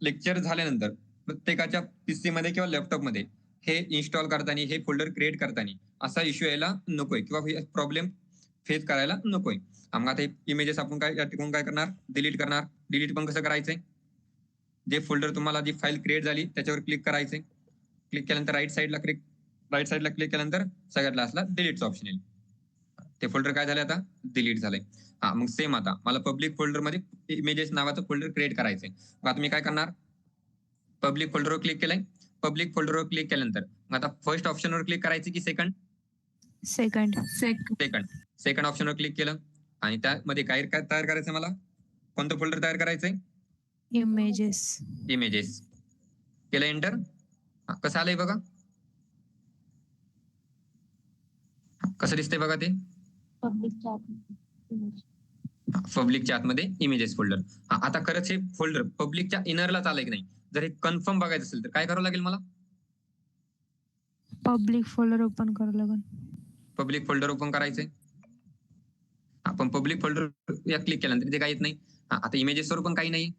लेक्चर झाल्यानंतर प्रत्येकाच्या पीसी मध्ये किंवा लॅपटॉप मध्ये हे इन्स्टॉल करताना, हे फोल्डर क्रिएट करताना असा इश्यू यायला नकोय किंवा प्रॉब्लेम फेस करायला नकोय. मग आता इमेजेस आपण काय या ठिकाणी काय करणार? डिलीट करणार. डिलीट पण कसं करायचंय? जे फोल्डर तुम्हाला जी फाईल क्रिएट झाली त्याच्यावर क्लिक करायचंय. क्लिक केल्यानंतर राईट साईडला क्लिक केल्यानंतर सगळ्यात लास्टला डिलीटचं ऑप्शन येईल. ते फोल्डर काय झालं? आता डिलीट झालंय. हा, मग सेम आता मला पब्लिक फोल्डर मध्ये इमेजेस नावाचं फोल्डर क्रिएट करायचंय. मग आता मी काय करणार? पब्लिक फोल्डरवर क्लिक केलंय. पब्लिक फोल्डरवर क्लिक केल्यानंतर मग आता फर्स्ट ऑप्शनवर क्लिक करायचं की सेकंड? सेकंड ऑप्शनवर क्लिक केलं, आणि त्यामध्ये काय तयार करायचं मला? कोणतं फोल्डर तयार करायचंय? इमेजेस. केलं एंटर. कसं आलंय बघा? कसं दिसतंय बघा ते? पब्लिकच्या आतमध्ये इमेजेस फोल्डर. आता खरंच हे फोल्डर पब्लिकच्या इनरला आलंय की नाही, जर हे कन्फर्म बघायचं असेल तर काय करावं लागेल मला? पब्लिक फोल्डर ओपन करावं लागेल. पब्लिक फोल्डर ओपन करायचंय. आपण पब्लिक फोल्डर या क्लिक केल्यानंतर इथे काही येत नाही. आता इमेजेसवर पण काही नाही.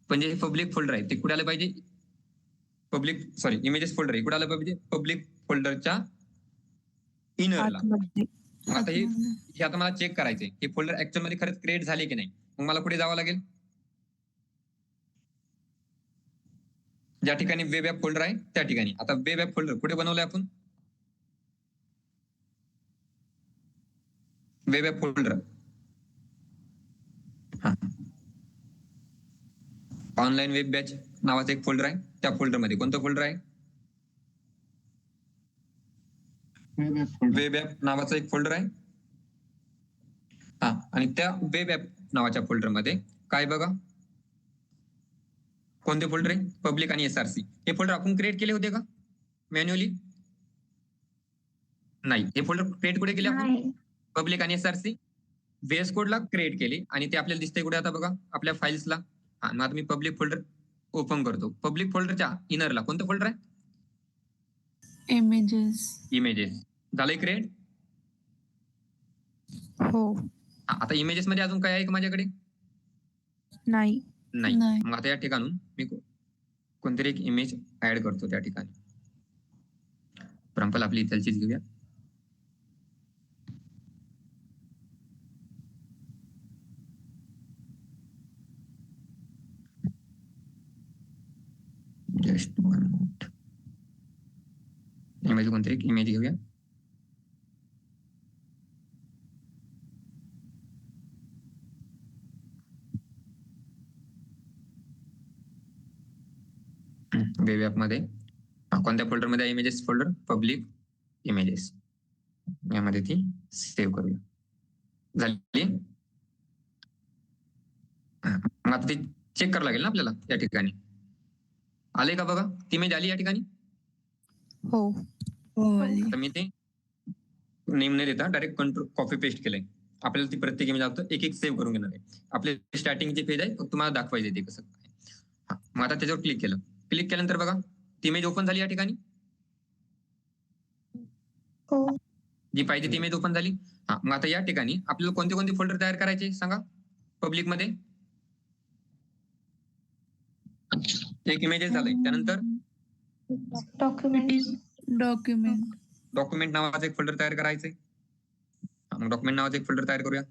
पण जे पब्लिक फोल्डर आहे ते कुठे आलं पाहिजे? इमेजेस फोल्डर कुठे आलं पाहिजे? पब्लिक फोल्डरच्या इनरला. आता हे आता मला चेक करायचंय हे फोल्डर ऍक्च्युअल मध्ये खरंच क्रिएट झाले की नाही. मग मला कुठे जावं लागेल? ज्या ठिकाणी वेब ॲप फोल्डर आहे त्या ठिकाणी. आता वेब ॲप फोल्डर कुठे बनवलंय आपण? Web app folder online web batch नावाचं एक फोल्डर आहे. त्या फोल्डर मध्ये कोणतं फोल्डर आहे? वेब ॲप नावाचा एक फोल्डर आहे. हा, आणि त्या वेब ॲप नावाच्या फोल्डर मध्ये काय बघा? कोणते फोल्डर आहे? पब्लिक आणि SRC. हे फोल्डर आपण क्रिएट केले होते का मॅन्युअली? नाही. हे फोल्डर क्रिएट कुठे केले आपण? पब्लिक आणि SRC. VS कोडला क्रिएट केली, आणि ते आपल्याला दिसतंय कुठे आता बघा? आपल्या फाईल्सला. हा, मग आता मी पब्लिक फोल्डर ओपन करतो. पब्लिक फोल्डरच्या इनरला कोणतं फोल्डर आहे? इमेजेस. झालंय क्रिएट? हो. आता इमेजेस मध्ये अजून काय आहे का माझ्याकडे? नाही. मग आता या ठिकाणून मी कोणतरी एक इमेज ऍड करतो त्या ठिकाणी. एक्झाम्पल आपली इथलचीच घेऊया. Just one minute. इमेज कोणतरी एक इमेज घेऊया. वेब ॲप मध्ये कोणत्या फोल्डर मध्ये इमेजेस फोल्डर? Public images. यामध्ये ती सेव्ह करूया. झाली. मग आता ती चेक करावं लागेल ना आपल्याला या ठिकाणी. आले का बघा? ती इमेज आली या ठिकाणी. हो. आता मी ते नेम नाही देता डायरेक्ट कंट्रोल कॉपी पेस्ट केलंय. आपल्याला ती प्रत्येक इमेज एक एक सेव्ह करून घेणार आहे. आपले स्टार्टिंगची पेज आहे, तुम्हाला दाखवायचे ते कसं. मग आता त्याच्यावर क्लिक केलं. क्लिक केल्यानंतर बघा ती इमेज ओपन झाली या ठिकाणी. जी पाहिजे ती इमेज ओपन झाली. हा, मग आता या ठिकाणी आपल्याला कोणते कोणते फोल्डर तयार करायचे सांगा? पब्लिक मध्ये एक इमेजेस झालंय. त्यानंतर डॉक्युमेंट नावाचं एक फोल्डर तयार करायचंय. मग डॉक्युमेंट नावाचं एक फोल्डर तयार करूया.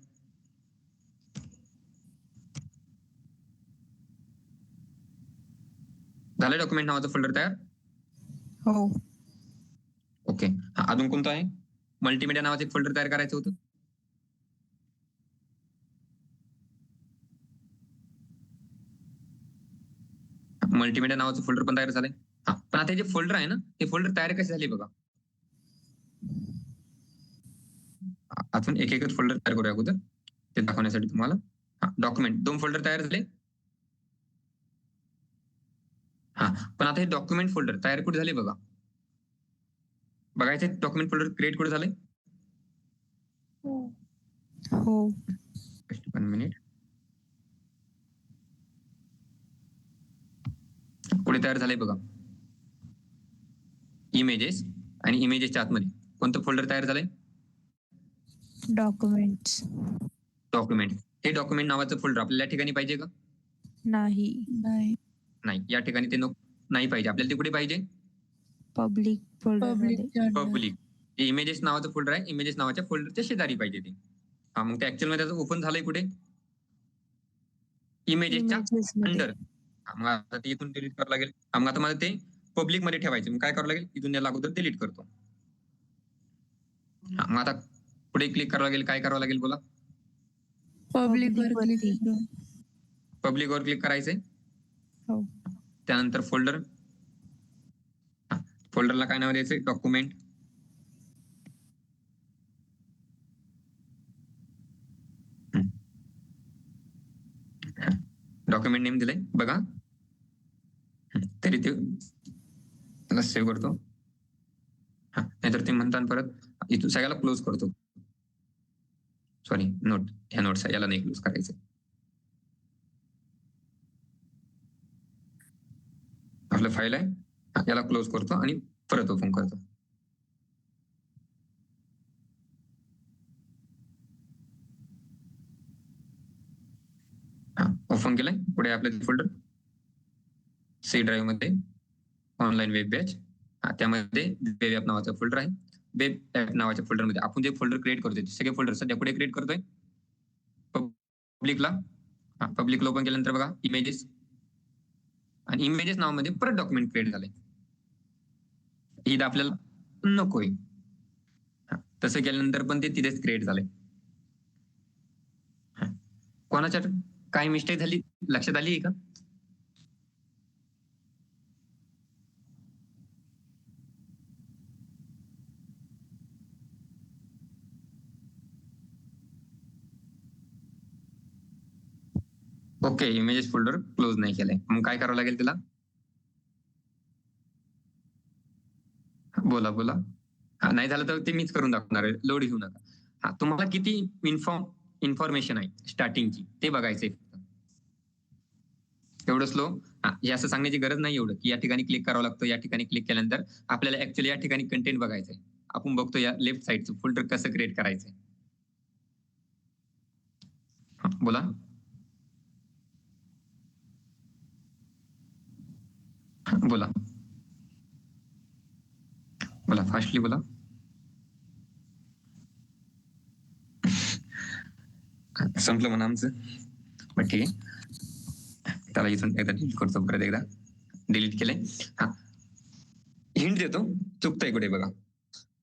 झालं डॉक्युमेंट नावाचं फोल्डर तयार? हो. ओके. अजून कोणतं आहे? मल्टीमीडिया नावाचं एक फोल्डर तयार करायचं होतं. मल्टीमीडिया नावाचं फोल्डर पण तयार झालंय. पण आता हे जे फोल्डर आहे ना, ते फोल्डर तयार कसे झाले बघा. अजून एक एकच फोल्डर तयार करूया अगोदर ते दाखवण्यासाठी तुम्हाला. डॉक्युमेंट 2 फोल्डर तयार झाले. पण आता हे डॉक्युमेंट फोल्डर तयार कुठे झाले बघा. बघायचे डॉक्युमेंट फोल्डर क्रिएट कुठे झाले. हो. 1 मिनिट. कुठे तयार झाले बघा. इमेजेस आणि इमेजेसच्या आतमध्ये कोणतं फोल्डर तयार झालंय? डॉक्युमेंट्स. डॉक्युमेंट. हे डॉक्युमेंट नावाचं फोल्डर आपल्याला या ठिकाणी पाहिजे का? नाही. नाही, या ठिकाणी ते नाही पाहिजे. आपल्याला ते कुठे पाहिजे? पब्लिक फोल्डर मध्ये. पब्लिक. जे इमेजेस नावाचं फोल्डर आहे, इमेजेस नावाच्या फोल्डरच्या शेजारी पाहिजे ते. मग ते ऍक्च्युअल मध्ये ओपन झालंय कुठे? इमेजेसच्या अंडर. मग आता ते इथून डिलीट करावं लागेल. मग आता मला ते पब्लिक मध्ये ठेवायचे. मग काय करावं लागेल? इथून याला अगोदर डिलीट करतो. मग आता पुढे क्लिक करावं लागेल. काय करावं लागेल बोला? पब्लिक वर क्लिक करायचंय. हो. त्यानंतर फोल्डरला काय नाव द्यायचंय? डॉक्युमेंट. डॉक्युमेंट नेम दिलंय बघा. तरी ते सेव्ह करतो. नाहीतर ते म्हणतात परत इथून सगळ्याला क्लोज करतो. Sorry, note. ह्या नोट्स याला नाही क्लोज करायचं. आपलं फाईल आहे, याला क्लोज करतो आणि परत ओपन करतो. ओपन केलंय. पुढे आपलं फोल्डर सी ड्राईव्ह मध्ये ऑनलाईन वेब बॅच. त्यामध्ये वेब ॲप नावाचा फोल्डर आहे. वेब ॲप नावाच्या फोल्डर मध्ये आपण जे फोल्डर क्रिएट करतोय सगळे फोल्डर सध्या पुढे क्रिएट करतोय पब्लिकला. पब्लिकला ओपन केल्यानंतर बघा इमेजेस आणि इमेजेस नावामध्ये परत डॉक्युमेंट क्रिएट झालंय. इथं आपल्याला नकोय. तसं केल्यानंतर पण ते तिथेच क्रिएट झालंय. कोणाच्या काय मिस्टेक झाली लक्षात आली आहे का? ओके, इमेजेस फोल्डर क्लोज नाही केलंय. मग काय करावं लागेल तिला? बोला. नाही झालं तर ते मीच करून दाखवणार आहे. लोड घेऊ नका. तुम्हाला किती इन्फॉर्मेशन आहे स्टार्टिंगची ते बघायचंय. एवढं स्लो. हे असं सांगण्याची गरज नाही एवढं की या ठिकाणी क्लिक करावं लागतं. या ठिकाणी क्लिक केल्यानंतर आपल्याला ऍक्च्युअली या ठिकाणी कंटेंट बघायचंय. आपण बघतो या लेफ्ट साईडचं फोल्डर कसं क्रिएट करायचंय. बोला. बोला फास्टली बोला. संपलं म्हणा आमचं. पण ठीक आहे, त्याला इथून एकदा डिलीट करतो. परत एकदा डिलीट केलंय. हिंट देतो, चुकतंय कुठे बघा.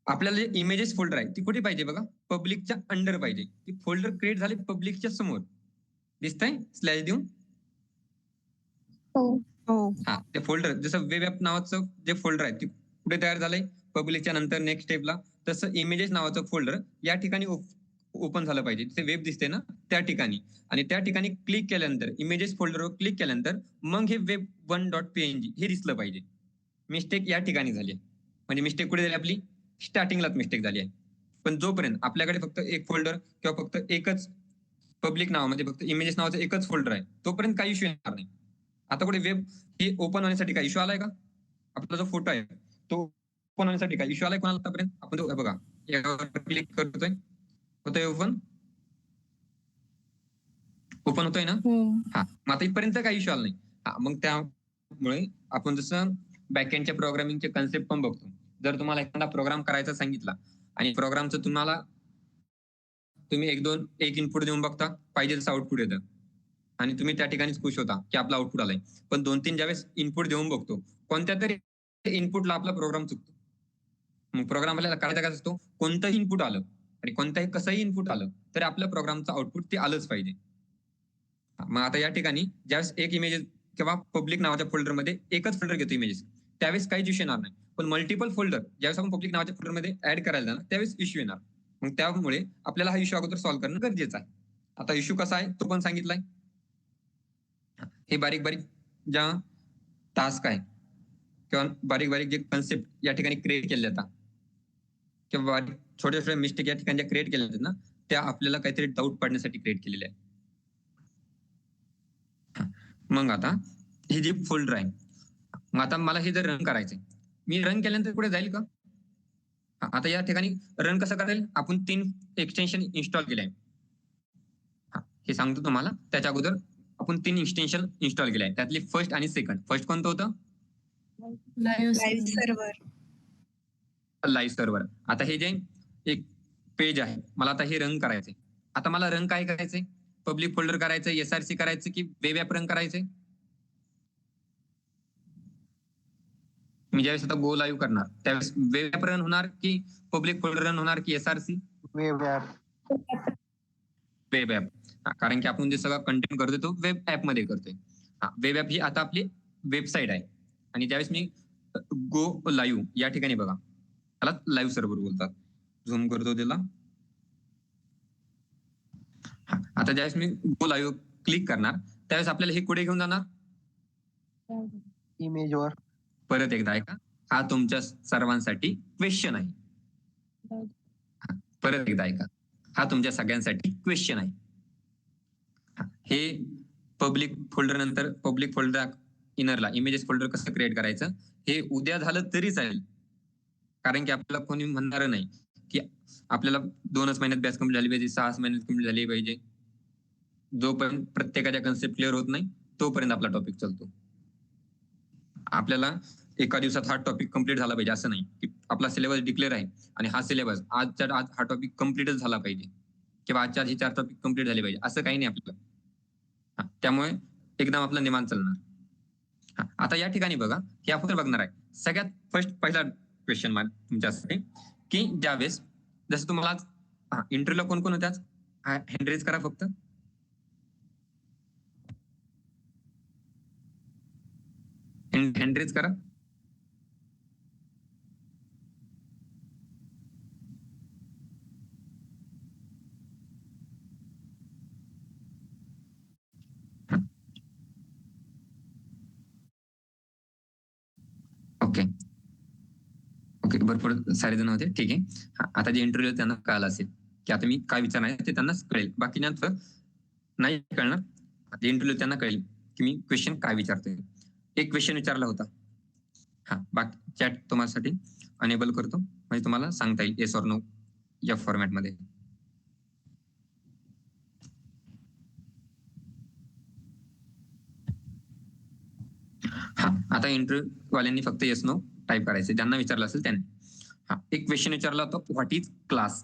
आपल्याला जे इमेजेस फोल्डर आहे ती कुठे पाहिजे बघा? पब्लिकच्या अंडर पाहिजे. ती फोल्डर क्रिएट झाले पब्लिकच्या समोर. दिसतंय स्लॅश देऊन? हो. ते फोल्डर जसं वेब ॲप नावाचं जे फोल्डर आहे ते कुठे तयार झालंय? पब्लिकच्या नंतर नेक्स्ट स्टेपला. तसं इमेजेस नावाचं फोल्डर या ठिकाणी ओपन झालं पाहिजे. तिथे वेब दिसते ना त्या ठिकाणी. आणि त्या ठिकाणी क्लिक केल्यानंतर इमेजेस फोल्डरवर क्लिक केल्यानंतर मग हे web1.png हे दिसलं पाहिजे. मिस्टेक या ठिकाणी झाली. म्हणजे मिस्टेक कुठे झाली आपली? स्टार्टिंगलाच मिस्टेक झाली आहे. पण जोपर्यंत आपल्याकडे फक्त एक फोल्डर किंवा फक्त एकच पब्लिक नावामध्ये फक्त इमेजेस नावाचं एकच फोल्डर आहे तोपर्यंत काही इश्यू येणार नाही. आता कुठे वेब हे ओपन होण्यासाठी काही इश्यू आलाय का? आपला जो फोटो आहे तो ओपन होण्यासाठी काही इश्यू आलाय कोणाला आतापर्यंत? आपण बघा यावर क्लिक करतोय, होतोय ओपन होतोय ना? मग आता इथपर्यंत काही इश्यू आला नाही. मग त्यामुळे आपण जसं बॅकएंडच्या प्रोग्रामिंगचे कन्सेप्ट पण बघतो. जर तुम्हाला एखादा प्रोग्राम करायचा सांगितला आणि प्रोग्रामचं तुम्ही एक इनपुट देऊन बघता, पाहिजे तसं आउटपुट येतं. आणि तुम्ही त्या ठिकाणीच खुश होता की आपला आउटपुट आलाय. पण 2-3 ज्यावेळेस इनपुट देऊन बघतो, कोणत्या तरी इनपुटला आपला प्रोग्राम चुकतो. मग प्रोग्राम आपल्याला करायचा काय असतो, कोणतंही इनपुट आलं आणि कोणत्याही कसंही इनपुट आलं तरी आपल्या प्रोग्रामचं आउटपुट ते आलंच पाहिजे. मग आता या ठिकाणी ज्यावेळेस एक इमेजेस किंवा पब्लिक नावाच्या फोल्डरमध्ये एकच फोल्डर घेतो इमेजेस, त्यावेळेस काहीच इश्यू येणार नाही. पण मल्टिपल फोल्डर ज्यावेळेस आपण पब्लिक नावाच्या फोल्डरमध्ये ऍड करायला जाणार त्यावेळेस इश्यू येणार. मग त्यामुळे आपल्याला हा इश्यू अगोदर सॉल्व्ह करणं गरजेचं आहे. आता इश्यू कसा आहे तो पण सांगितलाय. हे बारीक बारीक ज्या टास्क आहे किंवा बारीक बारीक जे कन्सेप्ट या ठिकाणी क्रिएट केले जातात किंवा बारीक छोट्या छोट्या मिस्टेक या ठिकाणी क्रिएट केल्या जातात ना, त्या आपल्याला काहीतरी डाऊट पाडण्यासाठी क्रिएट केलेल्या आहे. मग आता हे जे फोल्डर आहे, मग आता मला हे जर रन करायचंय, मी रन केल्यानंतर पुढे जाईल का? आता या ठिकाणी रन कसं करेल, आपण 3 एक्सटेन्शन इन्स्टॉल केले आहे. हे सांगतो तुम्हाला. त्याच्या अगोदर आपण 3 एक्सटेन्शन इन्स्टॉल केले आहे. त्यातली फर्स्ट आणि सेकंड. फर्स्ट कोणतं होतं? Live server. Live server. आता हे जे एक पेज आहे, मला आता हे रन करायचंय. आता मला रन काय करायचंय? पब्लिक फोल्डर करायचंय, एसआरसी करायचं की वेब ऍप रन करायचंय? मी ज्यावेळेस आता गो लाईव्ह करणार त्यावेळेस वेब ऍप रन होणार की पब्लिक फोल्डर रन होणार की SRC? Web app. Web app. कारण की आपण जे सगळं कंटेंट करतोय तो वेब ऍप मध्ये करतोय. वेब ऍप ही आता आपली वेबसाईट आहे. आणि ज्यावेळेस मी गो लाईव्ह या ठिकाणी बघा, त्याला लाईव्ह सर्व्हर बोलतात. झूम करतो त्याला. आता ज्यावेळेस मी गो लाईव्ह क्लिक करणार त्यावेळेस आपल्याला हे कुठे घेऊन जाणार? इमेजवर. परत एकदा ऐका, हा तुमच्या सर्वांसाठी क्वेश्चन आहे. परत एकदा ऐका, हा तुमच्या सगळ्यांसाठी क्वेश्चन आहे. हे पब्लिक फोल्डर नंतर पब्लिक फोल्डर इनरला इमेजेस फोल्डर कसं क्रिएट करायचं हे उद्या झालं तरी चालेल. कारण की आपल्याला कोणी म्हणणार नाही की आपल्याला 2च महिन्यात बॅच कंप्लीट झाली पाहिजे, 6 महिन्यात कंप्लीट झाली पाहिजे. जोपर्यंत प्रत्येकाच्या कन्सेप्ट क्लिअर होत नाही तोपर्यंत आपला टॉपिक चालतो. आपल्याला एका दिवसात हा टॉपिक कम्प्लीट झाला पाहिजे असं नाही की आपला सिलेबस डिक्लेअर आहे आणि हा सिलेबस आजच्या आज हा टॉपिक कम्प्लीटच झाला पाहिजे किंवा आजच्या आज हे 4 टॉपिक कम्प्लीट झाले पाहिजे असं काही नाही आपल्याला. त्यामुळे एकदम आपलं निवांत चालणार. आता या ठिकाणी बघा, हे आपण बघणार आहे सगळ्यात फर्स्ट पहिला क्वेश्चन मार्क तुमच्यासाठी की ज्यावेळेस जसं तुम्हाला इंटरव्ह्यूला कोण कोण होत्याच हँड रेज करा फक्त. हँड रेज करा. ओके ओके, भरपूर सारे जण होते. ठीक आहे. आता जे इंटरव्ह्यू त्यांना कळालं असेल की आता मी काय विचारणार आहे ते त्यांनाच कळेल, बाकीच्यांचं नाही कळणार. इंटरव्ह्यू त्यांना कळेल की मी क्वेश्चन काय विचारतोय. एक क्वेश्चन विचारला होता. बाकी चॅट तुम्हासाठी अनेबल करतो म्हणजे तुम्हाला सांगता येईल येस ऑर नो या फॉर्मॅट मध्ये. आता इंटरव्ह्यू वाल्यांनी फक्त येस नो टाईप करायचे, ज्यांना विचारलं असेल त्यांनी. एक क्वेश्चन विचारला होता, व्हॉट इज क्लास.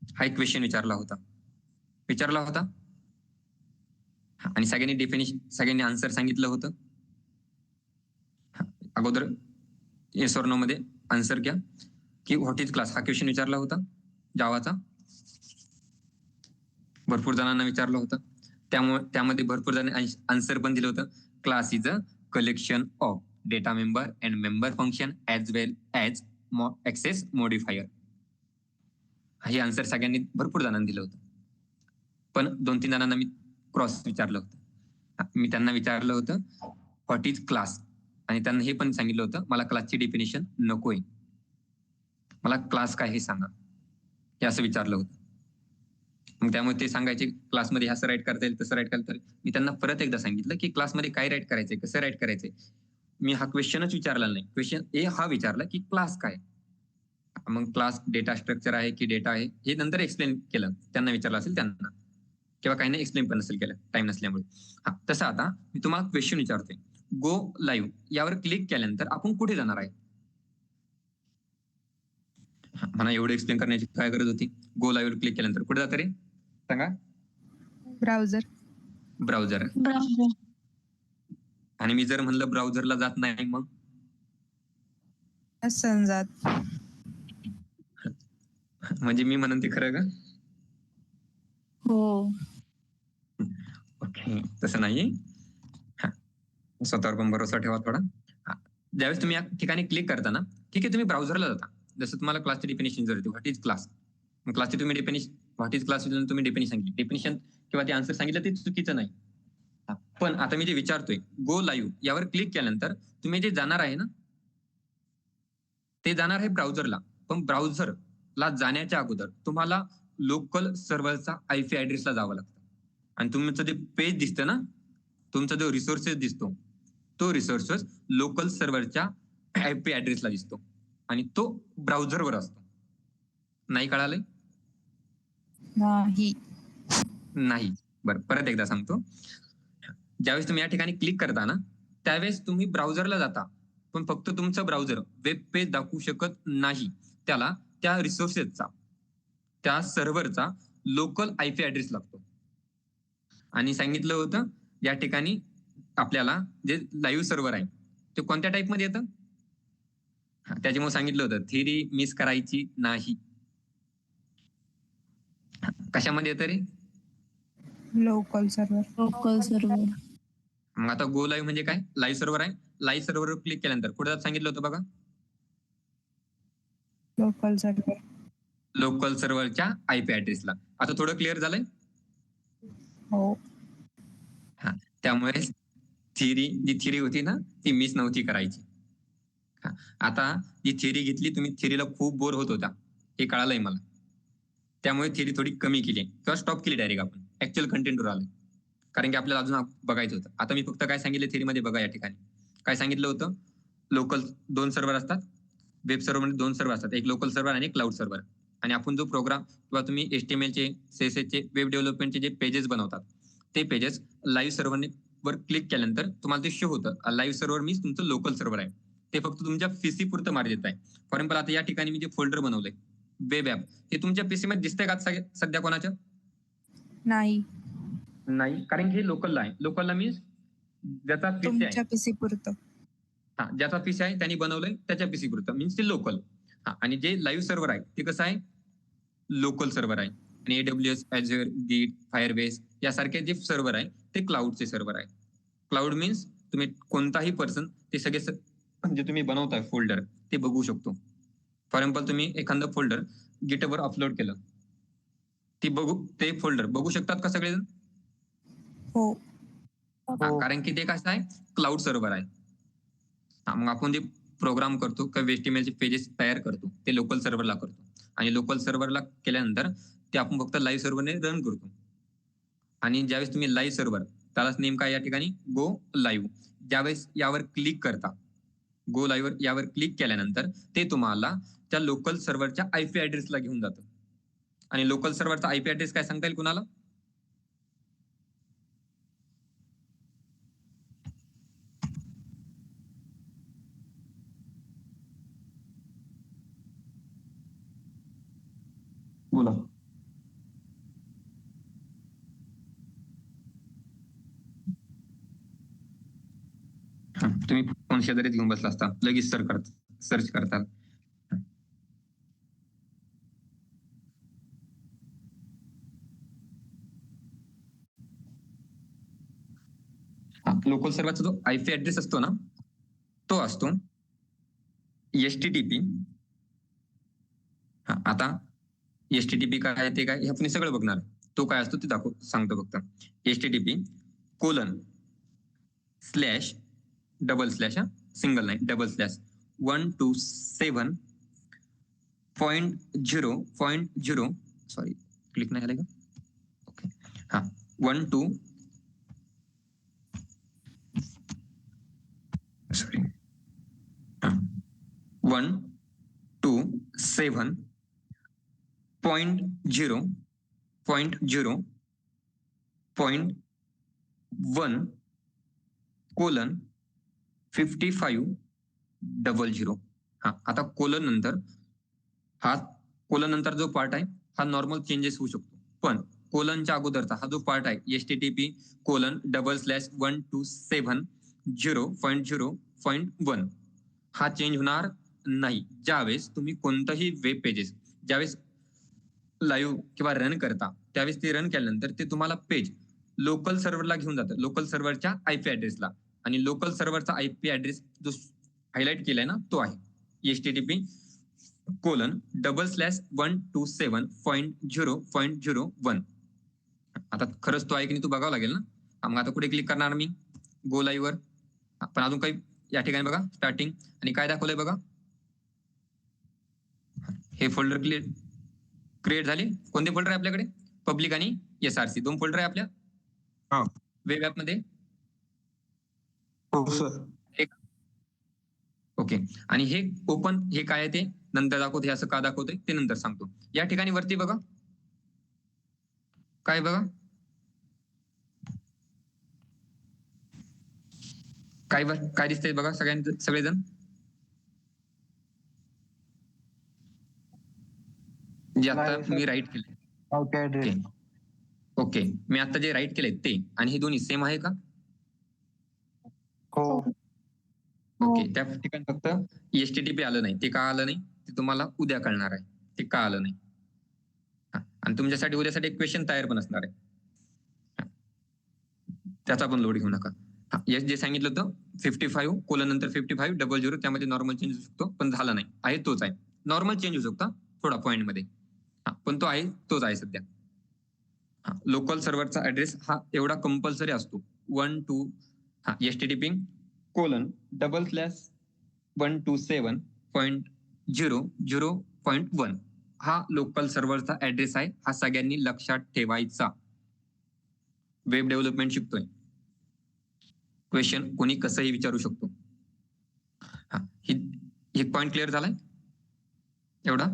हा एक क्वेश्चन विचारला होता आणि सगळ्यांनी डेफिनेशन सगळ्यांनी आन्सर सांगितलं होतं. अगोदर येस ऑर नो मध्ये आन्सर घ्या की व्हॉट इज क्लास. हा क्वेश्चन विचारला होता जावाचा, भरपूर जणांना विचारलं होतं. त्यामुळे त्यामध्ये भरपूर जणांनी आन्सर पण दिलं होतं. Class is a collection of data member and member function as well as access modifier. हे आन्सर सगळ्यांनी भरपूर जणांनी दिलं होतं. पण 2-3 जणांना मी क्रॉस विचारलं होतं. मी त्यांना विचारलं होतं व्हॉट इज क्लास आणि त्यांना हे पण सांगितलं होतं मला क्लासची डेफिनेशन नकोय, मला क्लास काय हे सांगा, हे असं विचारलं होतं. मग त्यामुळे ते सांगायचे क्लासमध्ये असं राईट करता येईल तसं राईट करता येईल. मी त्यांना परत एकदा सांगितलं की क्लासमध्ये काय राईट करायचंय, कसं राईट करायचंय. मी हा क्वेश्चनच विचारला नाही. क्वेश्चन ए हा विचारला की क्लास काय. मग क्लास डेटा स्ट्रक्चर आहे की डेटा आहे हे नंतर एक्सप्लेन केलं, त्यांना विचारलं असेल त्यांना, किंवा काही नाही एक्सप्लेन पण नसेल केलं टाइम नसल्यामुळे. तसं आता मी तुम्हाला क्वेश्चन विचारतोय, गो लाईव्ह यावर क्लिक केल्यानंतर आपण कुठे जाणार आहे. मला एवढं एक्सप्लेन करण्याची काय गरज होती. गो लाईव्ह क्लिक केल्यानंतर कुठे जातं रे सांगा. ब्राउझर. ब्राउझर. ब्राउझर. आणि मी जर म्हणलं ब्राउझरला जात नाही मग संजात. म्हणजे मी म्हणून ते खरं का? हो. ओके, तसं नाही. स्वतःवर पण भरोसा ठेवा थोडा. ज्यावेळेस तुम्ही या ठिकाणी क्लिक करता ना, ठीक आहे, तुम्ही ब्राउझरला जाता. जसं तुम्हाला क्लासची डेफिनेशन जर व्हॉट इज क्लास, क्लासची तुम्ही डेफिनेशन व्हॉट इज क्लास तुम्ही डेफिनेशन सांगितली, डेफिनेशन किंवा ते आन्सर सांगितलं ते चुकीचं नाही. पण आता मी जे विचारतोय गो लाईव्ह यावर क्लिक केल्यानंतर तुम्ही जे जाणार आहे ना, ते जाणार आहे ब्राउझरला. पण ब्राउझरला जाण्याच्या अगोदर तुम्हाला लोकल सर्व्हरचा आयपी ऍड्रेसला जावं लागतं. आणि तुमचं जे पेज दिसतं ना, तुमचा जो रिसोर्सेस दिसतो, तो रिसोर्सेस लोकल सर्व्हरच्या आयपी ऍड्रेसला दिसतो आणि तो ब्राउझरवर असतो. नाही कळालंय? नाही. नाही. बरं, परत एकदा सांगतो. ज्यावेळेस तुम्ही या ठिकाणी क्लिक करता ना, त्यावेळेस तुम्ही ब्राउझरला जाता, पण फक्त तुमचं ब्राउझर वेब पेज दाखवू शकत नाही. त्याला त्या रिसोर्सेसचा, त्या सर्व्हरचा लोकल आयपी ऍड्रेस लागतो. आणि सांगितलं होतं या ठिकाणी आपल्याला जे लाईव्ह सर्व्हर आहे ते कोणत्या टाइप मध्ये येतं, त्याच्यामुळे सांगितलं होतं थिअरी मिस करायची नाही. कशामध्ये येतं रे? Local server. Local server. मग आता गो लाईव्ह म्हणजे काय? लाईव्ह सर्व्हर आहे. लाईव्ह सर्व्हरवर क्लिक केल्यानंतर कुठे सांगितलं होतं बघा, लोकल सर्व्हर. लोकल सर्व्हरच्या आयपी ऍड्रेसला. आता थोडं क्लिअर झालंय? हो. त्यामुळे जी थिअरी होती ना ती मिस नव्हती करायची. आता जी थिअरी घेतली तुम्ही, थिअरीला खूप बोर होत होता हे कळालंय मला. त्यामुळे थिअरी थोडी कमी केली किंवा स्टॉप केली डायरेक्ट. आपण ऍक्च्युअल कंटेंटवर आलोय, कारण की आपल्याला अजून बघायचं होतं. आता मी फक्त काय सांगितलं थिअरीमध्ये बघा. या ठिकाणी काय सांगितलं होतं, लोकल 2 सर्व्हर असतात. वेब सर्व्हरमध्ये 2 सर्व्हर असतात, एक लोकल सर्व्हर आणि एक क्लाउड सर्व्हर. आणि आपण जो प्रोग्राम किंवा तुम्ही HTML चे, CSS चे, वेब डेव्हलपमेंटचे जे पेजेस बनवतात, ते पेजेस लाईव्ह सर्व्हरवर क्लिक केल्यानंतर तुम्हाला ते शो होतं. लाईव्ह सर्व्हर मीन्स तुमचं लोकल सर्व्हर आहे. ते फक्त तुमच्या पीसी पुरतं मर्यादित आहे. फॉर एक्झाम्पल आता या ठिकाणी मी जे फोल्डर बनवलंय वेब ऍप, हे तुमच्या पीसी मध्ये दिसतंय का सध्या कोणाच्या? नाही. नाही, कारण की हे लोकलला आहे. लोकलला मीन्स ज्याचा पीसी आहे, तुमच्या पीसी पुरतं. ज्याचा पीसी आहे त्यांनी बनवलंय त्याच्या पीसी पुरतं, मीन्स ते लोकल. आणि जे लाईव्ह सर्व्हर आहे ते कसं आहे, लोकल सर्व्हर आहे. आणि AWS, Azure, Git, Firebase यासारखे जे सर्व्हर आहे ते क्लाउडचे सर्व्हर आहे. क्लाउड मीन्स तुम्ही कोणताही पर्सन ते सगळे जे तुम्ही बनवताय फोल्डर ते बघू शकतो. फॉर एक्झाम्पल तुम्ही एखादं फोल्डर गिटवर अपलोड केलं, ते फोल्डर बघू शकतात का सगळेजण? हो. कारण की ते कसं आहे, क्लाउड सर्व्हर आहे. मग आपण जे प्रोग्राम करतो किंवा HTML चे पेजेस तयार करतो ते लोकल सर्व्हरला करतो. आणि लोकल सर्व्हरला केल्यानंतर ते आपण फक्त लाईव्ह सर्व्हरने रन करतो. आणि ज्यावेळेस तुम्ही लाईव्ह सर्व्हर, त्यालाच नेम काय या ठिकाणी, गो लाईव्ह. ज्यावेळेस यावर क्लिक करता, गो लाईव्ह यावर क्लिक केल्यानंतर ते तुम्हाला त्या लोकल सर्व्हरच्या आयपी ऍड्रेसला घेऊन जातं. आणि लोकल सर्व्हरचा आयपी ऍड्रेस काय सांगता येईल कुणाला? बोला. तुम्ही फोन शेजारीच घेऊन बसला असता, लगेच सर्च करतात. लोकल सर्व्हरचा जो आयपी ऍड्रेस असतो ना, तो असतो HTTP. आता HTTP काय ते काय हे आपण सगळं बघणार. तो काय असतो ते सांगतो फक्त. HTTP : सिंगल नाही, $127.0.0 सॉरी क्लिक नाही झालं का? ओके, 127.0.0.1:55:00. आता कोलन नंतर जो पार्ट आहे हा नॉर्मल चेंजेस होऊ शकतो, पण कोलनच्या अगोदरचा हा जो पार्ट आहे http://127.0.0.1 हा चेंज होणार नाही ज्यावेळेस तुम्ही कोणतंही वेब पेजेस ज्यावेळेस लाईव्ह किंवा रन करता त्यावेळेस ते रन केल्यानंतर ते तुम्हाला पेज लोकल सर्व्हरला घेऊन जातं, लोकल सर्व्हरच्या आयपी ऍड्रेसला. आणि लोकल सर्व्हरचा आयपी ऍड्रेस जो हायलाइट केलाय ना तो आहे http://127.0.0.1. आता खरंच तो आहे की नाही तू बघावं लागेल ना. मग आता कुठे क्लिक करणार मी? गो लाईव्ह वर. पण अजून काही या ठिकाणी बघा स्टार्टिंग आणि काय दाखवलंय बघा. हे फोल्डर क्रिएट झाले. कोणते फोल्डर आहे आपल्याकडे? पब्लिक आणि SRC 2 फोल्डर आहे आपल्या वेब ऍप मध्ये. ओके. आणि हे ओपन हे काय आहे ते नंतर दाखवते. असं का दाखवतोय ते नंतर सांगतो. या ठिकाणी वरती बघा काय बघा काय दिसतंय बघा सगळेजण. जे आता मी राईट केले. ओके. मी आता जे राईट केलंय ते आणि हे दोन्ही सेम आहे का? ओके. त्या ठिकाणी फक्त HTTP आलं नाही. ते का आलं नाही ते तुम्हाला उद्या कळणार आहे. ते का आलं नाही. आणि तुमच्यासाठी उद्यासाठी एक क्वेश्चन तयार पण असणार आहे. त्याचा पण लोड घेऊ नका. जे सांगितलं होतं 55 कोलन नंतर 5500 त्यामध्ये नॉर्मल चेंज होऊ शकतो पण झाला नाही. आहे तोच आहे. नॉर्मल चेंज होऊ शकतो थोडा पॉइंट मध्ये. पण तो आहे तोच आहे सध्या. लोकल सर्व्हरचा ऍड्रेस हा एवढा कंपल्सरी असतो. 12 http://127.0.0.1 हा लोकल सर्व्हरचा ऍड्रेस आहे. हा सगळ्यांनी लक्षात ठेवायचा. वेब डेव्हलपमेंट शिकतोय. क्वेश्चन कोणी कसंही विचारू शकतो. ही पॉइंट क्लिअर झालाय एवढा.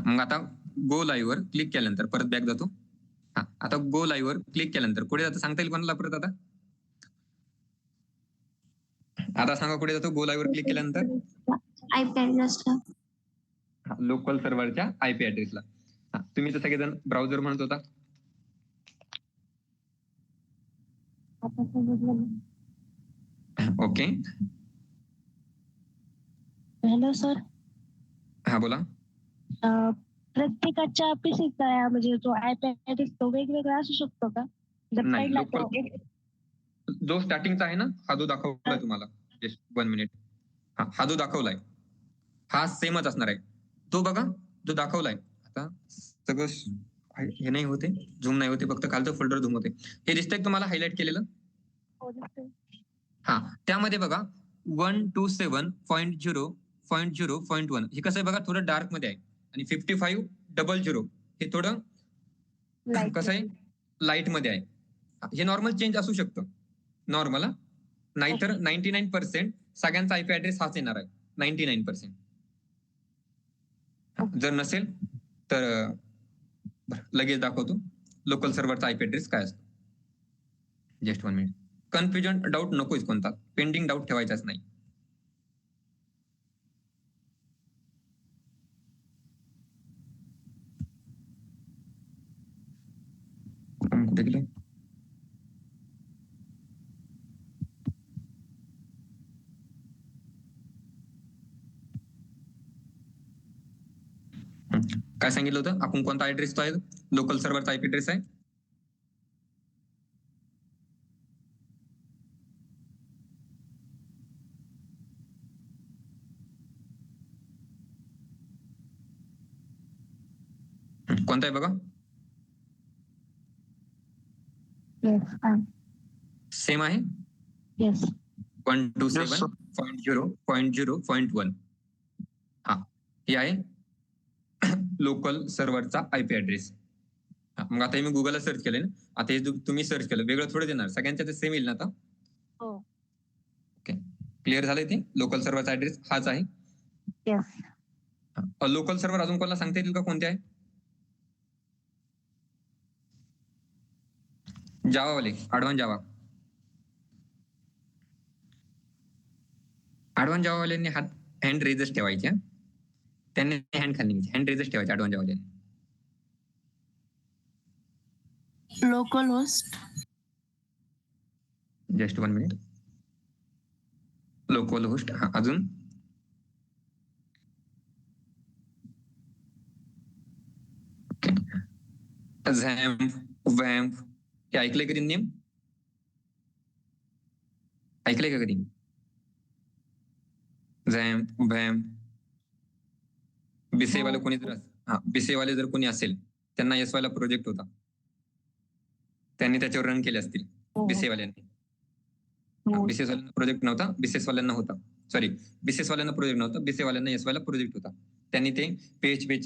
मग आता गो लाईव्ह वर क्लिक केल्यानंतर परत बॅक जातो. आता गो लाईव्ह वर क्लिक केल्यानंतर कुठे जातं सांगता येईल कोणाला परत? आता सांगा कुठे जातो गो लाईव्ह वर क्लिक केल्यानंतर? आयपी ऍड्रेसला. लोकल सर्व्हरच्या आयपी ऍड्रेसला. तुम्ही तर सगळेजण ब्राउझर म्हणत होता. ओके. Hello sir. हा बोला. प्रत्येकाच्या पीसीचा म्हणजे जो आयपी ऍड्रेस तो वेगवेगळा असू शकतो का? नाही. लोकल जो स्टार्टिंगचा आहे ना हा जो दाखवलाय तुम्हाला जस्ट 1 मिनिट. हा जो दाखवलाय हा सेमच असणार आहे. तो बघा जो दाखवलाय. आता सगळं हे नाही होते झूम नाही होते फक्त खालचं फोल्डर झूम होते. हे दिसतंय तुम्हाला हायलाइट केलेलं? त्यामध्ये बघा 127.0.0.1 हे कसं आहे बघा थोडं डार्क मध्ये आहे. आणि 5500 हे थोडं कसं आहे लाईट मध्ये आहे. हे नॉर्मल चेंज असू शकतं नॉर्मल. नाहीतर 99% सगळ्यांचा आयपी ऍड्रेस हाच येणार आहे. 99%. जर नसेल तर लगेच दाखवतो लोकल सर्व्हरचा आयपी ऍड्रेस काय असतो. Just 1 minute. कन्फ्युजन डाऊट नकोच कोणता. पेंडिंग डाऊट ठेवायचाच नाही. कुठे गेलं? काय सांगितलं होतं आपण कोणता ऍड्रेस तो आहे? लोकल सर्व्हरचा आयपी ऍड्रेस आहे. कोणता आहे बघा? सेम आहे. 127.0.0.1. हे आहे लोकल सर्व्हरचा आयपी ऍड्रेस. मग आता मी गुगलला सर्च केलंय ना. आता हे तुम्ही सर्च केलं वेगळं थोडं देणार. सगळ्यांच्या सेम येईल ना आता? ओके. क्लिअर झालंय ते? लोकल सर्व्हरचा ऍड्रेस हाच आहे. लोकल सर्व्हर अजून कोणाला सांगता येईल का कोणते आहे? जावा वाले ऍडव्हान्स जावा. ऍडव्हान्स जावा वाल्यांनी हँड रेजच ठेवायचे. त्यांनी हँड रेजच ठेवायचे ऍडव्हान्स जावा वाल्यांनी. Local host. Just 1 minute. Local host. हा, अजून झॅम्प, वॅम्प हे ऐकलंय कधी नेम? ऐकलंय का कधी? झॅम्प, वॅम्प. बिसेवाले कोणी जर बिसेवाले जर कोणी असेल त्यांना एसवाय ला प्रोजेक्ट होता, त्यांनी त्याच्यावर रन केले असतील बिसेवाल्यांनी. बीसीएस वाल्यांना प्रोजेक्ट नव्हता, बीसीएस वाल्यांना होता. सॉरी, बीसीएस वाल्यांना प्रोजेक्ट नव्हता, बीसीएस वाल्यांना एसवाय ला प्रोजेक्ट होता. त्यांनी ते PHP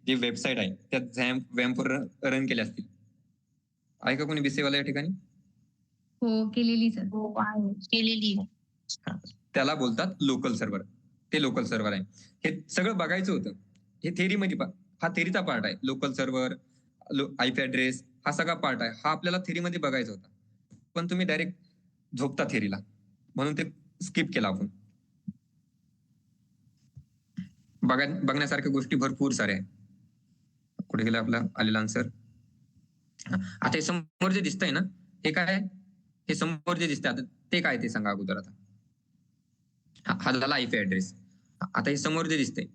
जी वेबसाईट आहे त्यात झॅम्प वॅम्प रन केले असतील. आहे का कोणी बीसीएस वाला या ठिकाणी? हो, केलेली सर. हो आहे, केलेली. त्याला बोलतात लोकल सर्व्हर. ते लोकल सर्व्हर आहे. हे सगळं बघायचं होतं. हे थेरी मध्ये हा थेरीचा पार्ट आहे. लोकल सर्व्हर, आयपी ऍड्रेस हा सगळा पार्ट आहे. हा आपल्याला थेरी मध्ये बघायचा होता, पण तुम्ही डायरेक्ट झोपता थेरीला, म्हणून ते स्किप केला आपण. बघण्यासारख्या गोष्टी भरपूर साऱ्या आहेत. कुठे गेला आपला आलेला आन्सर? आता हे समोर जे दिसतंय ना, हे काय? हे समोर जे दिसतंय आता ते काय ते सांगा अगोदर. आता हा झाला आयपी ऍड्रेस. आता हे समोर जे दिसतंय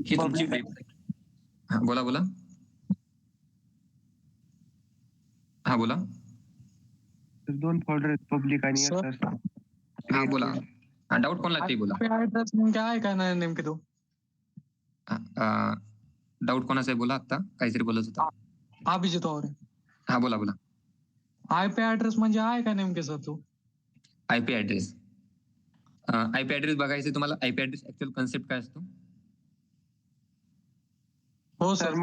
ही तुमची वेबसाईट. हा, बोला बोला. हा बोला. 2 फोल्डर आहेत, पब्लिक आणि हा बोला. डाऊट कोणला ते बोला. ऍड्रेस नेमका आहे का नाही नेमके तो? डाऊट कोणाचा आहे बोला. आता काहीतरी बोलत होता. अभिजित वावरे. हा बोला बोला. आयपी ऍड्रेस म्हणजे आहे का नेमके सर तो? IP address. आयपी ऍड्रेस बघायचं तुम्हाला. आयपी ऍड्रेस ऍक्च्युअल कन्सेप्ट काय असतो? हो सर.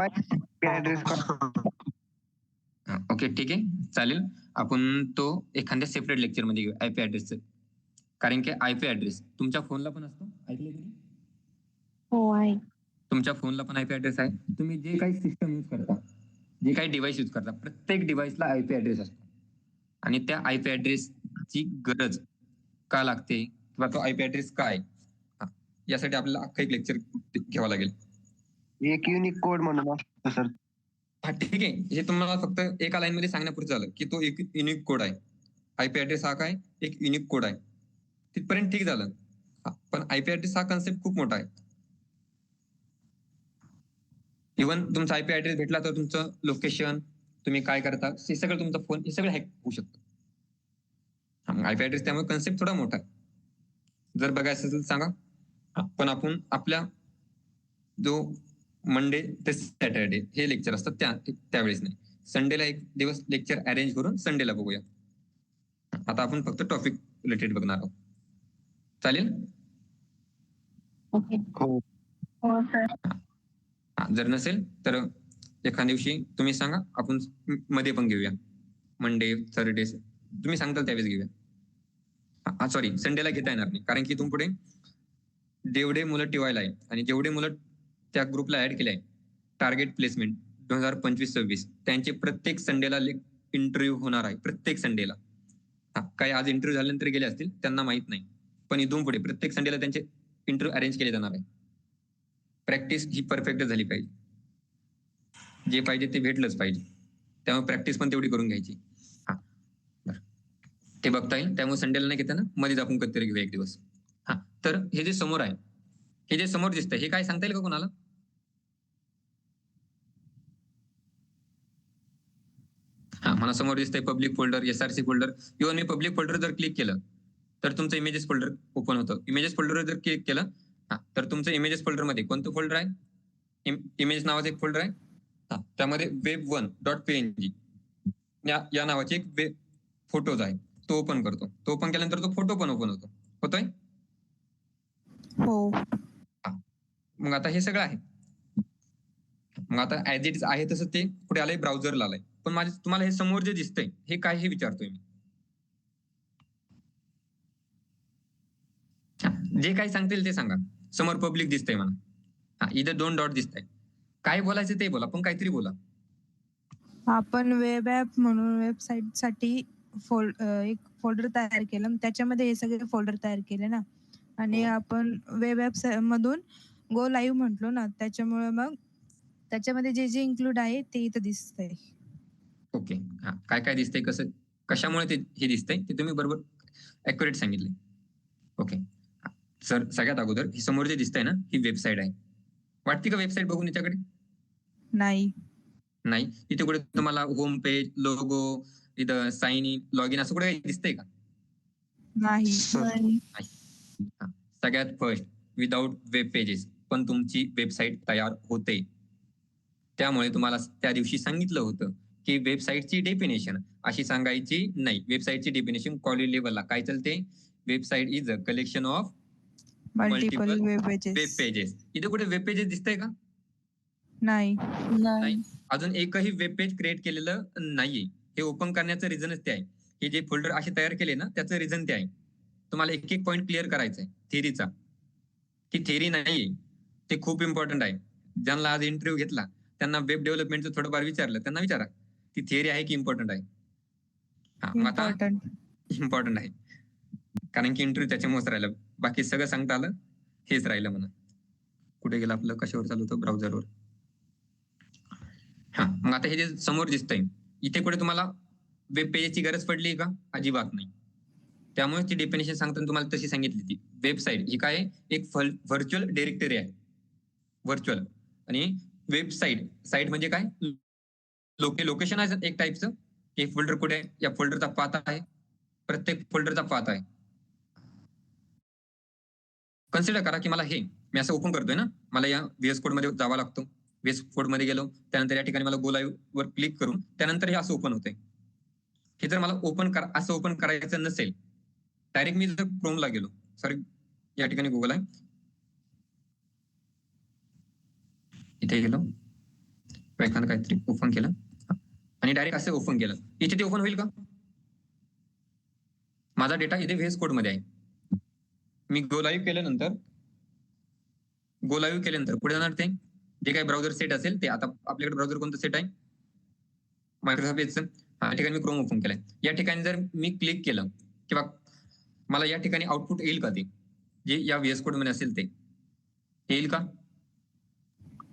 ओके, ठीक आहे, चालेल. आपण तो एखाद्या सेपरेट लेक्चर मध्ये घेऊ आयपी ऍड्रेसचं. कारण की आयपी ऍड्रेस तुमच्या फोनला पण असतो. ऐकलं तुम्ही? हो आहे. तुमच्या फोनला पण आयपी ऍड्रेस आहे. तुम्ही जे काही सिस्टम युज करता, जे काही डिव्हाइस युज करता, प्रत्येक डिव्हाइसला आयपी ऍड्रेस असतो. आणि त्या आयपी ऍड्रेसची गरज का लागते किंवा तो आयपी ऍड्रेस काय, यासाठी आपल्याला अख्खं एक लेक्चर घ्यावं लागेल. एक युनिक कोड म्हणून असतो सर. हा ठीक आहे, हे तुम्हाला फक्त एका लाईन मध्ये सांगण्यापुरतं झालं की तो एक युनिक कोड आहे. आयपी ऍड्रेस हा काय? एक युनिक कोड आहे. तिथपर्यंत ठीक झालं. पण आयपी ऍड्रेस हा कन्सेप्ट खूप मोठा आहे. इव्हन तुमचा आयपी ऍड्रेस भेटला तर तुमचं लोकेशन, तुम्ही काय करता, हे सगळं तुमचा फोन, हे सगळं हॅक होऊ शकतं. आयपी ऍड्रेस त्यामुळे कन्सेप्ट थोडा मोठा आहे. जर बघायचं असेल सांगा. पण आपण आपल्या जो मंडे ते सॅटर्डे हे लेक्चर असतात त्यावेळेस नाही, संडेला एक दिवस लेक्चर अरेंज करून संडेला बघूया. आता आपण फक्त टॉपिक रिलेटेड बघणार आहोत. चालेल? ओके. हो सर. जर नसेल तर एखाद्या दिवशी तुम्ही सांगा, आपण मध्ये पण घेऊया. मंडे थर्सडे तुम्ही सांगताल त्यावेळेस घेऊया. सॉरी, संडेला घेता येणार नाही, कारण की इथून पुढे जेवढे मुलं टीवायला आहे आणि जेवढे मुलं त्या ग्रुपला ऍड केले आहे, टार्गेट प्लेसमेंट 2025-26, त्यांचे प्रत्येक संडेला इंटरव्ह्यू होणार आहे. प्रत्येक संडेला. काही आज इंटरव्ह्यू झाल्यानंतर गेले असतील, त्यांना माहित नाही, पण इथून पुढे प्रत्येक संडेला त्यांचे इंटरव्ह्यू अरेंज केले जाणार आहे. प्रॅक्टिस ही परफेक्ट झाली पाहिजे. जे पाहिजे ते भेटलंच पाहिजे. त्यामुळे प्रॅक्टिस पण तेवढी करून घ्यायची. ते बघता येईल. त्यामुळे संडेला नाही घेताना मध्येच आपण कधीतरी घेऊया एक दिवस. तर हे जे समोर आहे, हे जे समोर दिसतंय, हे काय सांगता येईल का कोणाला? मला समोर दिसतंय public folder, SRC folder. Even मी पब्लिक फोल्डर जर क्लिक केलं तर तुमचं इमेजेस फोल्डर ओपन होतं. इमेजेस फोल्डरवर जर क्लिक केलं तर तुमचं इमेजेस फोल्डर मध्ये कोणतं फोल्डर आहे? इमेज नावाचं एक फोल्डर आहे. त्यामध्ये web1.png या नावाचे एक वेब फोटोज आहे, तो ओपन करतो. तो ओपन केल्यानंतर तो फोटो पण ओपन होतोय. हो. मग आता हे सगळं आहे. मग आता ऍज इट इज आहे तसं ते पुढे आलंय, ब्राउझरला आलंय. पण तुम्हाला हे समोर जे दिसतंय हे काय, हे विचारतोय मी. जे काही सांगतील ते सांगा. समोर पब्लिक दिसतंय मला. इथं 2 डॉट दिसतंय. काय बोलायचं ते बोला, पण काहीतरी बोला. आपण वेब ऍप म्हणून वेबसाईट साठी एक फोल्डर तयार केलं, त्याच्यामध्ये हे सगळे फोल्डर तयार केले ना. आणि आपण वेब ऍप मधून गो लाईव्ह म्हटलो ना, त्याच्यामुळे मग त्याच्यामध्ये जे जे इन्क्लूड आहे ते इथं दिसतंय. ओके. हा, काय काय दिसतंय, कसं कशामुळे ते हे दिसतंय ते तुम्ही बरोबर ऍक्युरेट सांगितले. ओके. सर, सगळ्यात अगोदर ही समोर जे दिसतंय ना, ही वेबसाईट आहे. वाटते का वेबसाईट बघून याच्याकडे? नाही. नाही. इथे कुठे तुम्हाला होम पेज, लोगो, इथं साइन इन, लॉग इन असं कुठे काही दिसतंय का? नाही. हा. सगळ्यात फर्स्ट, विदाउट वेब पेजेस पण तुमची वेबसाईट तयार होते. त्यामुळे तुम्हाला त्या दिवशी सांगितलं होतं की वेबसाईटची डेफिनेशन अशी सांगायची नाही. वेबसाईटची डेफिनेशन कॉलेज लेवलला काय चालते? Website is a collection of multiple web web pages. Pages. इथे कुठे वेब पेजेस दिसतंय का? नाही. नाही. अजून एकही वेब पेज क्रिएट केलेलं नाहीये. हे ओपन करण्याचं रिझनच ते आहे. हे जे फोल्डर असे तयार केले ना, त्याचं रिझन ते आहे. तुम्हाला एक एक पॉईंट क्लिअर करायचा आहे थेरीचा. ही थेरी नाहीये, ते खूप इम्पॉर्टंट आहे. ज्यांना आज इंटरव्ह्यू घेतला त्यांना वेब डेव्हलपमेंटचं थोडंफार विचारलं, त्यांना विचारा ती थेरी आहे की इम्पॉर्टंट आहे. हा, मग आता इम्पॉर्टंट. इम्पॉर्टंट आहे कारण की इंटरव्ह्यू त्याच्यामुळेच राहिलं. बाकी सगळं सांगता आलं, हेच राहिलं म्हणा. कुठे गेलं आपलं? कशावर चालू होतं? ब्राउझरवर. हा, मग आता हे जे समोर दिसतंय इथे कुठे तुम्हाला वेब पेजची गरज पडली का? अजिबात नाही. त्यामुळे ती डेफिनेशन सांगताना तुम्हाला तशी सांगितली. ती वेबसाईट ही काय आहे? एक व्हर्च्युअल डायरेक्टरी आहे. व्हर्च्युअल. आणि वेबसाईट, साईट म्हणजे काय? लोकेशन आहे एक टाईपचं. हे फोल्डर कुठे आहे? या फोल्डरचा पाथ आहे. प्रत्येक फोल्डरचा पाथ आहे. कन्सिडर करा की मला हे मी असं ओपन करतोय ना, मला या VS कोड मध्ये जावं लागतं. VS कोड मध्ये गेलो, त्यानंतर या ठिकाणी मला गो लाईव्ह वर क्लिक करून त्यानंतर हे असं ओपन होतंय. हे जर मला असं ओपन करायचं नसेल, डायरेक्ट मी जर क्रोमला गेलो, सॉरी या ठिकाणी गुगल आहे, इथे गेलो, एखादं काहीतरी ओपन केलं आणि डायरेक्ट असं ओपन केलं, इथे ते ओपन होईल का? माझा डेटा इथे VS कोड मध्ये आहे. मी गो लाईव्ह केल्यानंतर पुढे जाणार ते जे काही ब्राउझर सेट असेल ते. आता आपल्याकडे ब्राउझर कोणतं सेट आहे? मायक्रोसॉफ्ट एजचं. या ठिकाणी मी क्रोम ओपन केलंय. या ठिकाणी जर मी क्लिक केलं किंवा मला या ठिकाणी आउटपुट येईल का? ते जे या VS कोड मध्ये असेल ते येईल का?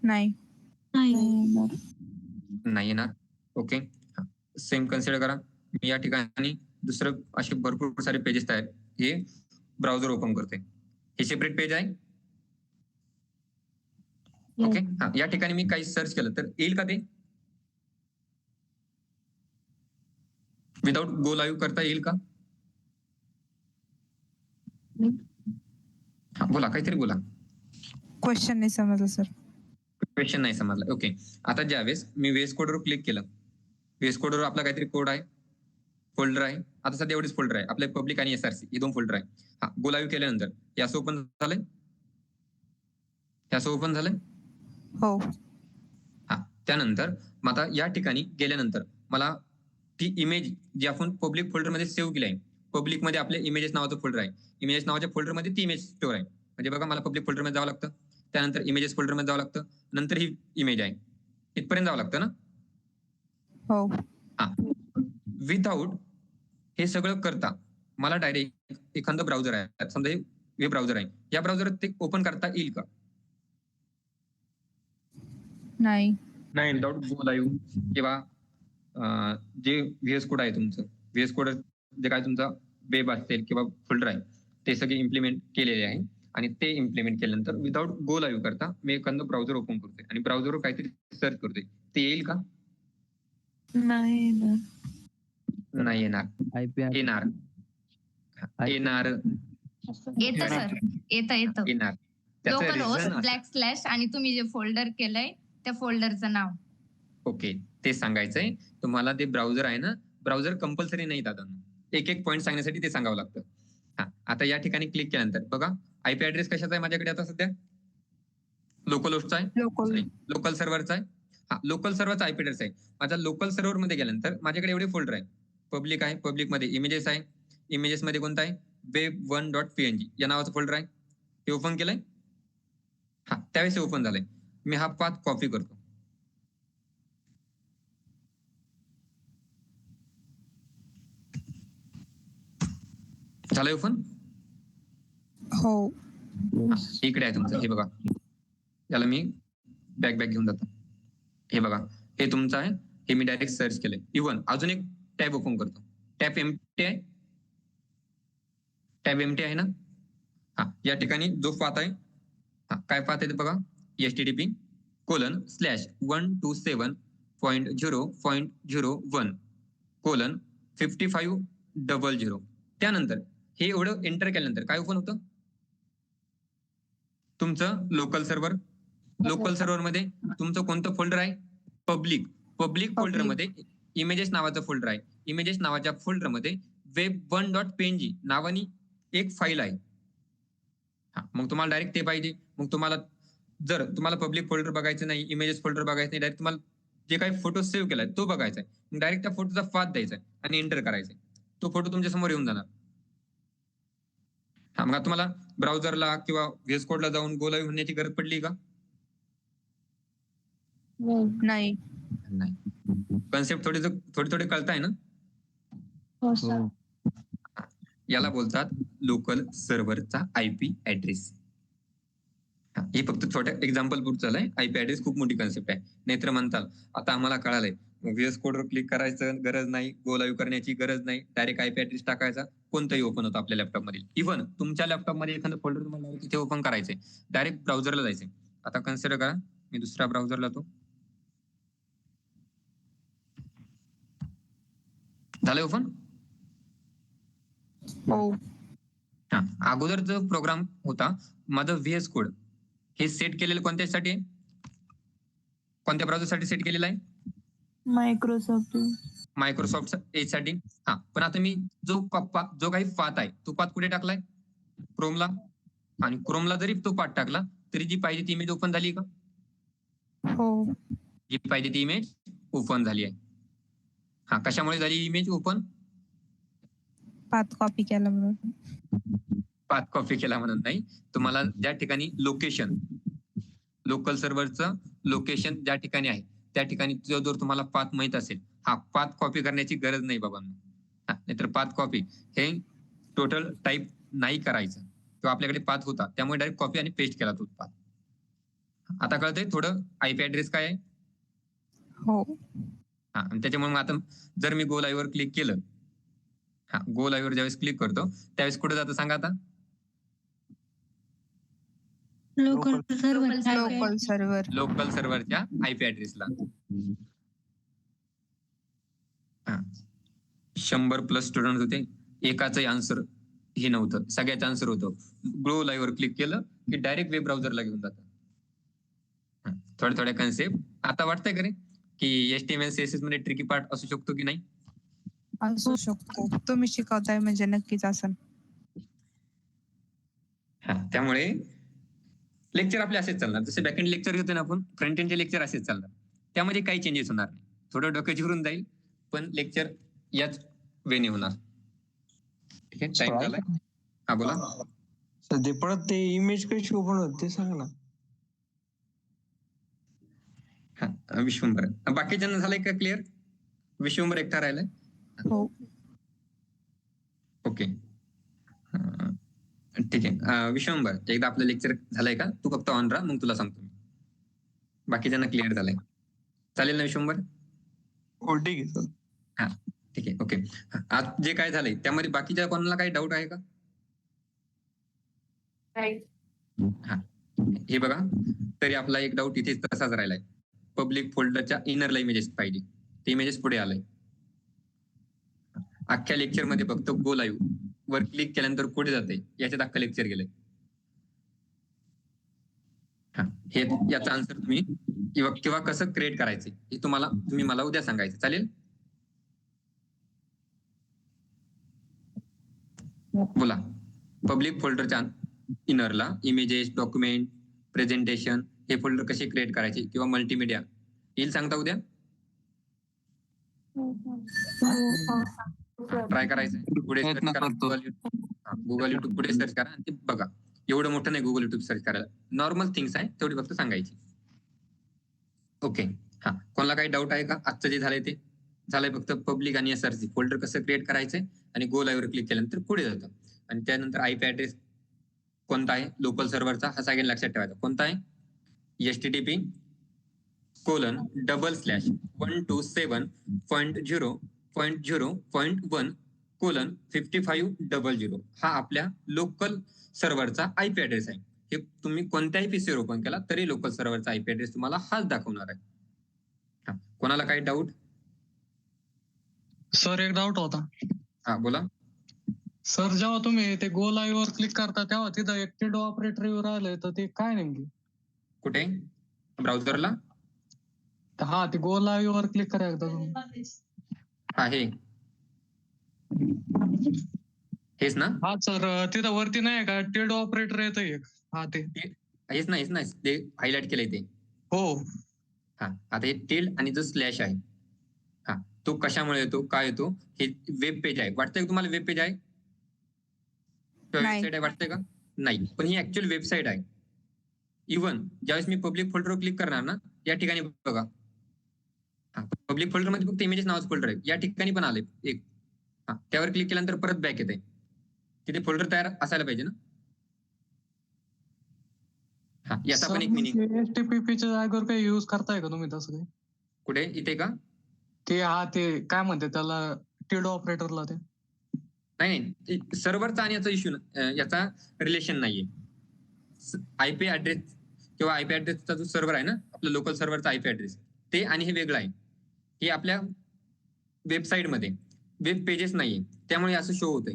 नाही. नाही येणार. ओके. सेम कन्सिडर करा, मी या ठिकाणी दुसरं असे भरपूर सारे पेजेस तयार, हे ब्राउझर ओपन करते. हे सेपरेट पेज आहे. ओके. या ठिकाणी मी काही सर्च केलं तर येईल का? ते विदाउट गो लाईव्ह करता येईल का? बोला, काहीतरी बोला. क्वेश्चन नाही समजलं सर. क्वेश्चन नाही समजला. ओके. आता ज्यावेळेस मी VS कोडवर क्लिक केलं, VS कोडवर आपला काहीतरी कोड आहे, फोल्डर आहे. आता सध्या एवढेच फोल्डर आहे आपले, पब्लिक आणि SRC हे 2 फोल्डर आहे. हा, गो लाईव्ह केल्यानंतर हे असं ओपन झालंय. हे असं ओपन झालंय. हो. हा, त्यानंतर मग आता या ठिकाणी गेल्यानंतर मला ती इमेज जी आपण पब्लिक फोल्डर मध्ये सेव्ह केली आहे, पब्लिक मध्ये आपले इमेजेस नावाचं फोल्डर आहे. इमेजेस नावाच्या फोल्डर मध्ये ती इमेज स्टोअर आहे. म्हणजे बघा, मला पब्लिक फोल्डर मध्ये जावं लागतं, त्यानंतर इमेजेस फोल्डर मध्ये जावं लागतं, नंतर ही इमेज आहे, इथपर्यंत जावं लागतं ना. हो. हा, विदाउट हे सगळं करता मला डायरेक्ट एखादं ब्राउझर आहे, समजा वेब ब्राउझर आहे, या ब्राउझर ते ओपन करता येईल का? नाही. नाही. विदाउट गो लाईव्ह किंवा जे VS कोड आहे तुमचं, VS कोड जे काय तुमचा वेब असेल किंवा फोल्डर आहे, ते सगळे इम्प्लिमेंट केलेले आहे. आणि ते इम्प्लिमेंट केल्यानंतर विदाउट गो लाईव्ह करता मी एखादं ब्राउझर ओपन करतोय आणि ब्राउझरवर काहीतरी सर्च करतोय, ते येईल का? नाही. नाही येणार. येणार. येतं सर, येतं. येणार. त्याचं लोकल होस्ट रिझन / आणि तुम्ही जे फोल्डर केलंय त्या फोल्डरचं नाव. ओके, ते सांगायचंय तुम्हाला. ते ब्राउझर आहे ना, ब्राउझर कंपल्सरी नाही दादा, एक एक पॉईंट सांगण्यासाठी ते सांगावं लागतं. हा, आता या ठिकाणी क्लिक केल्यानंतर बघा, IP ऍड्रेस कशाचा आहे माझ्याकडे आता सध्या? लोकल होस्टचा आहे, लोकल सर्व्हरचा आहे. हा, लोकल सर्व्हरचा IP ऍड्रेस आहे माझा. लोकल सर्व्हर मध्ये गेल्यानंतर माझ्याकडे एवढे फोल्डर आहे. पब्लिक आहे, पब्लिक मध्ये इमेजेस आहे, इमेजेस मध्ये कोणता आहे? web1.png या नावाचं फोल्डर आहे. हे ओपन केलंय. हा, त्यावेळेस हे ओपन झालंय. मी हा पाथ कॉपी करतो. झालंय ओपन? हो. इकडे आहे तुमचं, हे बघा, याला मी बॅक घेऊन जातो. हे बघा, हे तुमचं आहे, हे मी डायरेक्ट सर्च केलंय. इव्हन अजून एक टॅब ओपन करतो. टॅब एम्प्टी आहे, टॅब एम्प्टी आहे ना. हा, या ठिकाणी जो पाथ आहे, हा काय पाथ आहे ते बघा, http://127.0.01:5500. त्यानंतर हे एवढं एंटर केल्यानंतर काय ओपन होतं, तुमचं लोकल सर्व्हर. लोकल सर्व्हर मध्ये तुमचं कोणतं फोल्डर आहे, पब्लिक. पब्लिक फोल्डर मध्ये इमेजेस नावाचं फोल्डर आहे. इमेजेस नावाच्या फोल्डर मध्ये web1.png नावानी एक फाईल आहे. हा, मग तुम्हाला डायरेक्ट ते पाहिजे. मग तुम्हाला जर तुम्हाला पब्लिक फोल्डर बघायचं नाही, इमेजेस फोल्डर बघायचं नाही, डायरेक्ट तुम्हाला जे काही फोटो सेव्ह केलाय तो बघायचा आहे, मग डायरेक्ट त्या फोटोचा पाथ द्यायचा आहे आणि एंटर करायचा आहे. तो फोटो तुमच्या समोर येऊन जाणार. हा, मग तुम्हाला ब्राउझरला किंवा व्हीएस कोडला जाऊन गो लाईव्ह होण्याची गरज पडली का? नाही. नाही. कन्सेप्ट थोडी कळताय ना. हो सर. याला बोलतात लोकल सर्व्हरचा आयपी ऍड्रेस. हे फक्त छोट्या एक्झाम्पल पुरतं झालंय. आयपी ऍड्रेस खूप मोठी कन्सेप्ट आहे. नाहीतर म्हणताल आता आम्हाला कळालंय, व्हीएस कोडवर क्लिक करायचं गरज नाही, गो लाईव्ह करण्याची गरज नाही, डायरेक्ट आयपी ऍड्रेस टाकायचा, कोणताही ओपन होतं आपल्या लॅपटॉप मध्ये. इव्हन तुमच्या लॅपटॉप मध्ये एखादं फोल्डर तुम्हाला तिथे ओपन करायचंय, डायरेक्ट ब्राउझरला जायचंय. आता कन्सिडर करा, मी दुसऱ्या ब्राउझरला तो झालंय ओपन. हो. हा, अगोदर जो प्रोग्राम होता माझा व्हीएस कोड, हे सेट केलेलं कोणत्यासाठी आहे, कोणत्या ब्राउझरसाठी सेट केलेलं आहे, मायक्रोसॉफ्ट एज साठी. हा, पण आता मी जो काही पाथ आहे तो पाथ कुठे टाकलाय, क्रोमला. आणि क्रोमला जरी तो पाथ टाकला तरी जी पाहिजे ती इमेज ओपन झाली का? हो. जी पाहिजे ती इमेज ओपन झाली आहे. हा, कशामुळे झाली इमेज ओपन? पाथ कॉपी केला म्हणून. पाथ कॉपी केला म्हणून नाही, तुम्हाला ज्या ठिकाणी लोकेशन, लोकल सर्व्हरचं लोकेशन ज्या ठिकाणी आहे त्या ठिकाणी जर तुम्हाला पाथ माहित असेल, हा पाथ कॉपी करण्याची गरज नाही बाबांनो. नाहीतर पाथ कॉपी हे टोटल टाईप नाही करायचं, किंवा आपल्याकडे पाथ होता त्यामुळे डायरेक्ट कॉपी आणि पेस्ट केला तो पाथ. आता कळतंय थोडं आयपी ऍड्रेस काय आहे. हो. हा, आणि त्याच्यामुळे आता जर मी गो लाईव्ह वर क्लिक केलं, हा गो लाईव्ह वर ज्यावेळेस क्लिक करतो त्यावेळेस कुठे जातं सांगा आता, लोकल सर्व्हर. लोकल सर्व्हरच्या आयपी ऍड्रेसला. 100+ स्टुडंट होते, एकाचंही आन्सर हे नव्हतं, सगळ्याच आन्सर होतं. गो लाईव्ह वर क्लिक केलं की डायरेक्ट वेब ब्राउझरला घेऊन जातं. थोड्या कन्सेप्ट आता वाटतंय का रे की HTML CSS मध्ये ट्रिकी पार्ट असू शकतो की नाही? असू शकतो. तुम्ही शिकवताय म्हणजे नक्कीच असेल. त्यामुळे लेक्चर आपले असेच चालणार. जसे बॅकएंड लेक्चर घेतो ना आपण, फ्रंट एंडचे लेक्चर असेच चालणार. त्यामध्ये काही चेंजेस होणार नाही. थोडं डोकं चिरून जाईल, पण लेक्चर याच वेने होणार. ठीक आहे, टाइम झालाय. हा बोला. सध्या परत ते इमेज कशी ओपन होते ते सांग ना. हा, विश्वंभर. बाकीच्यांना झालंय का क्लिअर? विश्वंभर एकटा राहिलाय. हो. ओके, ठीक आहे. विश्वंभर, एकदा आपलं लेक्चर झालंय का? तू फक्त ऑन राहा, मग तुला सांगतो मी. बाकीच्यांना क्लिअर झालंय, चालेल ना विश्वंभर? हो ठीक आहे. हा ठीक आहे, ओके. आज जे काय झालंय त्यामध्ये बाकीच्या कोणाला काही डाऊट आहे का? हा, हे बघा, तरी आपला एक डाऊट इथे तसाच राहिलाय. पब्लिक फोल्डरच्या इनरला इमेजेस पाहिजे, ते इमेजेस पुढे आलंय. अख्ख्या लेक्चर मध्ये फक्त गो लाईव्ह वर क्लिक केल्यानंतर पुढे जाते, याच्यात अख्खं लेक्चर गेलंय. हे याचा आन्सर तुम्ही किंवा कसं क्रिएट करायचे हे तुम्ही मला उद्या सांगायचं, चालेल? बोला. पब्लिक फोल्डरच्या इनरला इमेजेस, डॉक्युमेंट, प्रेझेंटेशन हे फोल्डर कसे क्रिएट करायचे किंवा मल्टीमीडिया येईल सांगता उद्या? ट्राय करायचं. पुढे सर्च करा, गुगल युट्यूब पुढे सर्च करा आणि ते बघा. एवढं मोठं नाही गुगल युट्यूब सर्च करायला, नॉर्मल थिंग्स आहे तेवढी फक्त सांगायची. ओके. हा, कोणाला काही डाऊट आहे का? आजचं जे झालंय ते झालंय फक्त पब्लिक आणि SRC फोल्डर कसं क्रिएट करायचंय, आणि गो लाईव्ह वर क्लिक केल्यानंतर पुढे जातं. आणि त्यानंतर आयपी ऍड्रेस कोणता आहे लोकल सर्व्हरचा, हा सगळ्यांना लक्षात ठेवायचा. कोणता आहे? http 127.0.0.1 हा आपल्या लोकल सर्व्हरचा आयपी ऍड्रेस आहे. हे तुम्ही कोणत्याही पीसीवर ओपन केला तरी लोकल सर्व्हरचा आयपी ऍड्रेस तुम्हाला हाच दाखवणार आहे. कोणाला काही डाऊट? सर एक डाऊट होता. हा बोला. सर जेव्हा तुम्ही ते गो लाईव्ह वर क्लिक करता तेव्हा तिथं एक टिल्डो ऑपरेटर वर आलंय तर ते काय नेमकी? कुठे? ब्राउझरला? हा ते गो लाईव्ह वर क्लिक करा एकदा तुम्ही. हा हेच ना? हा सर तिथं वरती नाही का टिल्डो ऑपरेटर येतं एक. हा ते हेच ना ते हायलाइट केलंय ते. हो. हा आता हे टिल्ड आणि जो स्लॅश आहे हा तो कशामुळे येतो काय येतो हे वेब पेज आहे. वाटतंय तुम्हाला वेब पेज आहे? वेबसाईट आहे वाटतंय का? नाही, पण ही ऍक्च्युअल वेबसाईट आहे. इव्हन ज्यावेळेस मी पब्लिक फोल्डरवर क्लिक करणार ना या ठिकाणी बघा पब्लिक फोल्डर मध्ये फक्त इमेजेस नावाचं फोल्डर आहे. या ठिकाणी पण आले एक. त्यावर क्लिक केल्यानंतर परत बॅक येते. तिथे फोल्डर तयार असायला पाहिजे ना. याचा पण एक मिनिंग. एचटीटीपीच्या जागेवर काही युज करताय का तुम्ही तसं काही? कुठे? इथे का? ते काय म्हणते त्याला टिल्डो ऑपरेटरला ते? नाही सर्व्हरचा आणि याचा इश्यू याचा रिलेशन नाहीये. आयपी ऍड्रेस किंवा आयपी ऍड्रेसचा जो सर्व्हर आहे ना आपलं लोकल सर्व्हरचा आयपी ऍड्रेस ते आणि हे वेगळं आहे. हे आपल्या वेबसाईटमध्ये वेब पेजेस नाहीये त्यामुळे असं शो होतंय.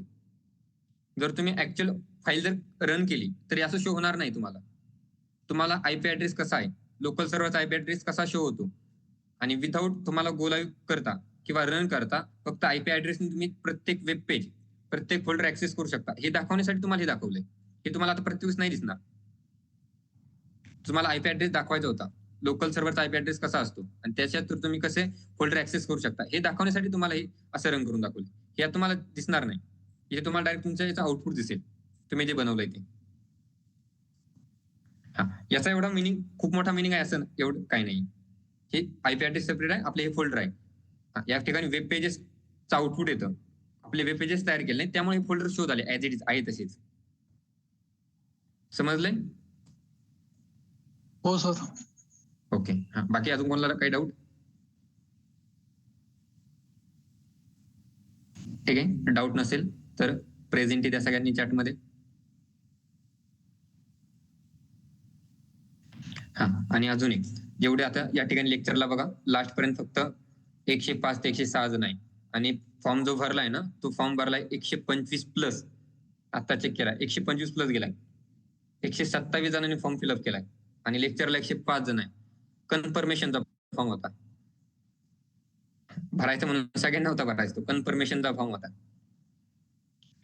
जर तुम्ही ऍक्च्युअल फाईल जर रन केली तरी असं शो होणार नाही तुम्हाला. तुम्हाला आयपी ऍड्रेस कसा आहे लोकल सर्व्हरचा आयपी ऍड्रेस कसा शो होतो आणि विथआउट तुम्हाला गो लाईव्ह करता किंवा रन करता फक्त आयपी ऍड्रेस तुम्ही प्रत्येक वेब पेज प्रत्येक फोल्डर ऍक्सेस करू शकता. हे दाखवण्यासाठी तुम्हाला हे दाखवलंय. हे तुम्हाला आता प्रत्येक नाही दिसणार. तुम्हाला आयपी ऍड्रेस दाखवायचा होता लोकल सर्व्हरचा आयपी ऍड्रेस कसा असतो आणि त्याच्यात तुम्ही कसे फोल्डर ऍक्सेस करू शकता हे दाखवण्यासाठी तुम्हाला हे असं रन करून दाखवलं. हे तुम्हाला दिसणार नाही. इथे तुम्हाला डायरेक्ट तुमच्या याचा आउटपुट दिसेल तुम्ही जे बनवलंय ते. याचा एवढा मिनिंग खूप मोठा मिनिंग आहे असं एवढं काही नाही. हे आयपी ऍड्रेस सेपरेट आहे आपले हे फोल्डर आहे. या ठिकाणी वेब पेजेसचं आउटपुट येतं. आपले वेब पेजेस तयार केले नाही त्यामुळे फोल्डर शोध आले ऍज इट इज आहे तसेच. समजलंय? हो सर. ओके. बाकी अजून कोणाला काही डाऊट? ठीक आहे. डाऊट नसेल तर प्रेझेंट द्या सगळ्यांनी चॅटमध्ये. आणि अजून एक जेवढे आता या ठिकाणी लेक्चरला बघा लास्ट पर्यंत फक्त 105 ते 106 जण आहे आणि फॉर्म जो भरलाय ना तो फॉर्म भरलाय 125 प्लस. आता चेक केला 125 प्लस गेलाय. 127 जणांनी फॉर्म फिलअप केलाय आणि लेक्चरला 105 जण आहे. कन्फर्मेशनचा फॉर्म होता भरायचा म्हणून सगळ्यांना होता भरायचा तो कन्फर्मेशनचा फॉर्म होता.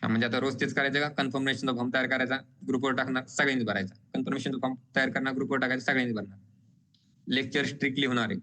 म्हणजे आता रोज तेच करायचं का कन्फर्मेशनचा फॉर्म तयार करायचा ग्रुपवर टाकणार सगळ्यांनी भरायचा. कन्फर्मेशनचा फॉर्म तयार करणार ग्रुपवर टाकायचा सगळ्यांनी भरणार. लेक्चर स्ट्रिक्टली होणार आहे.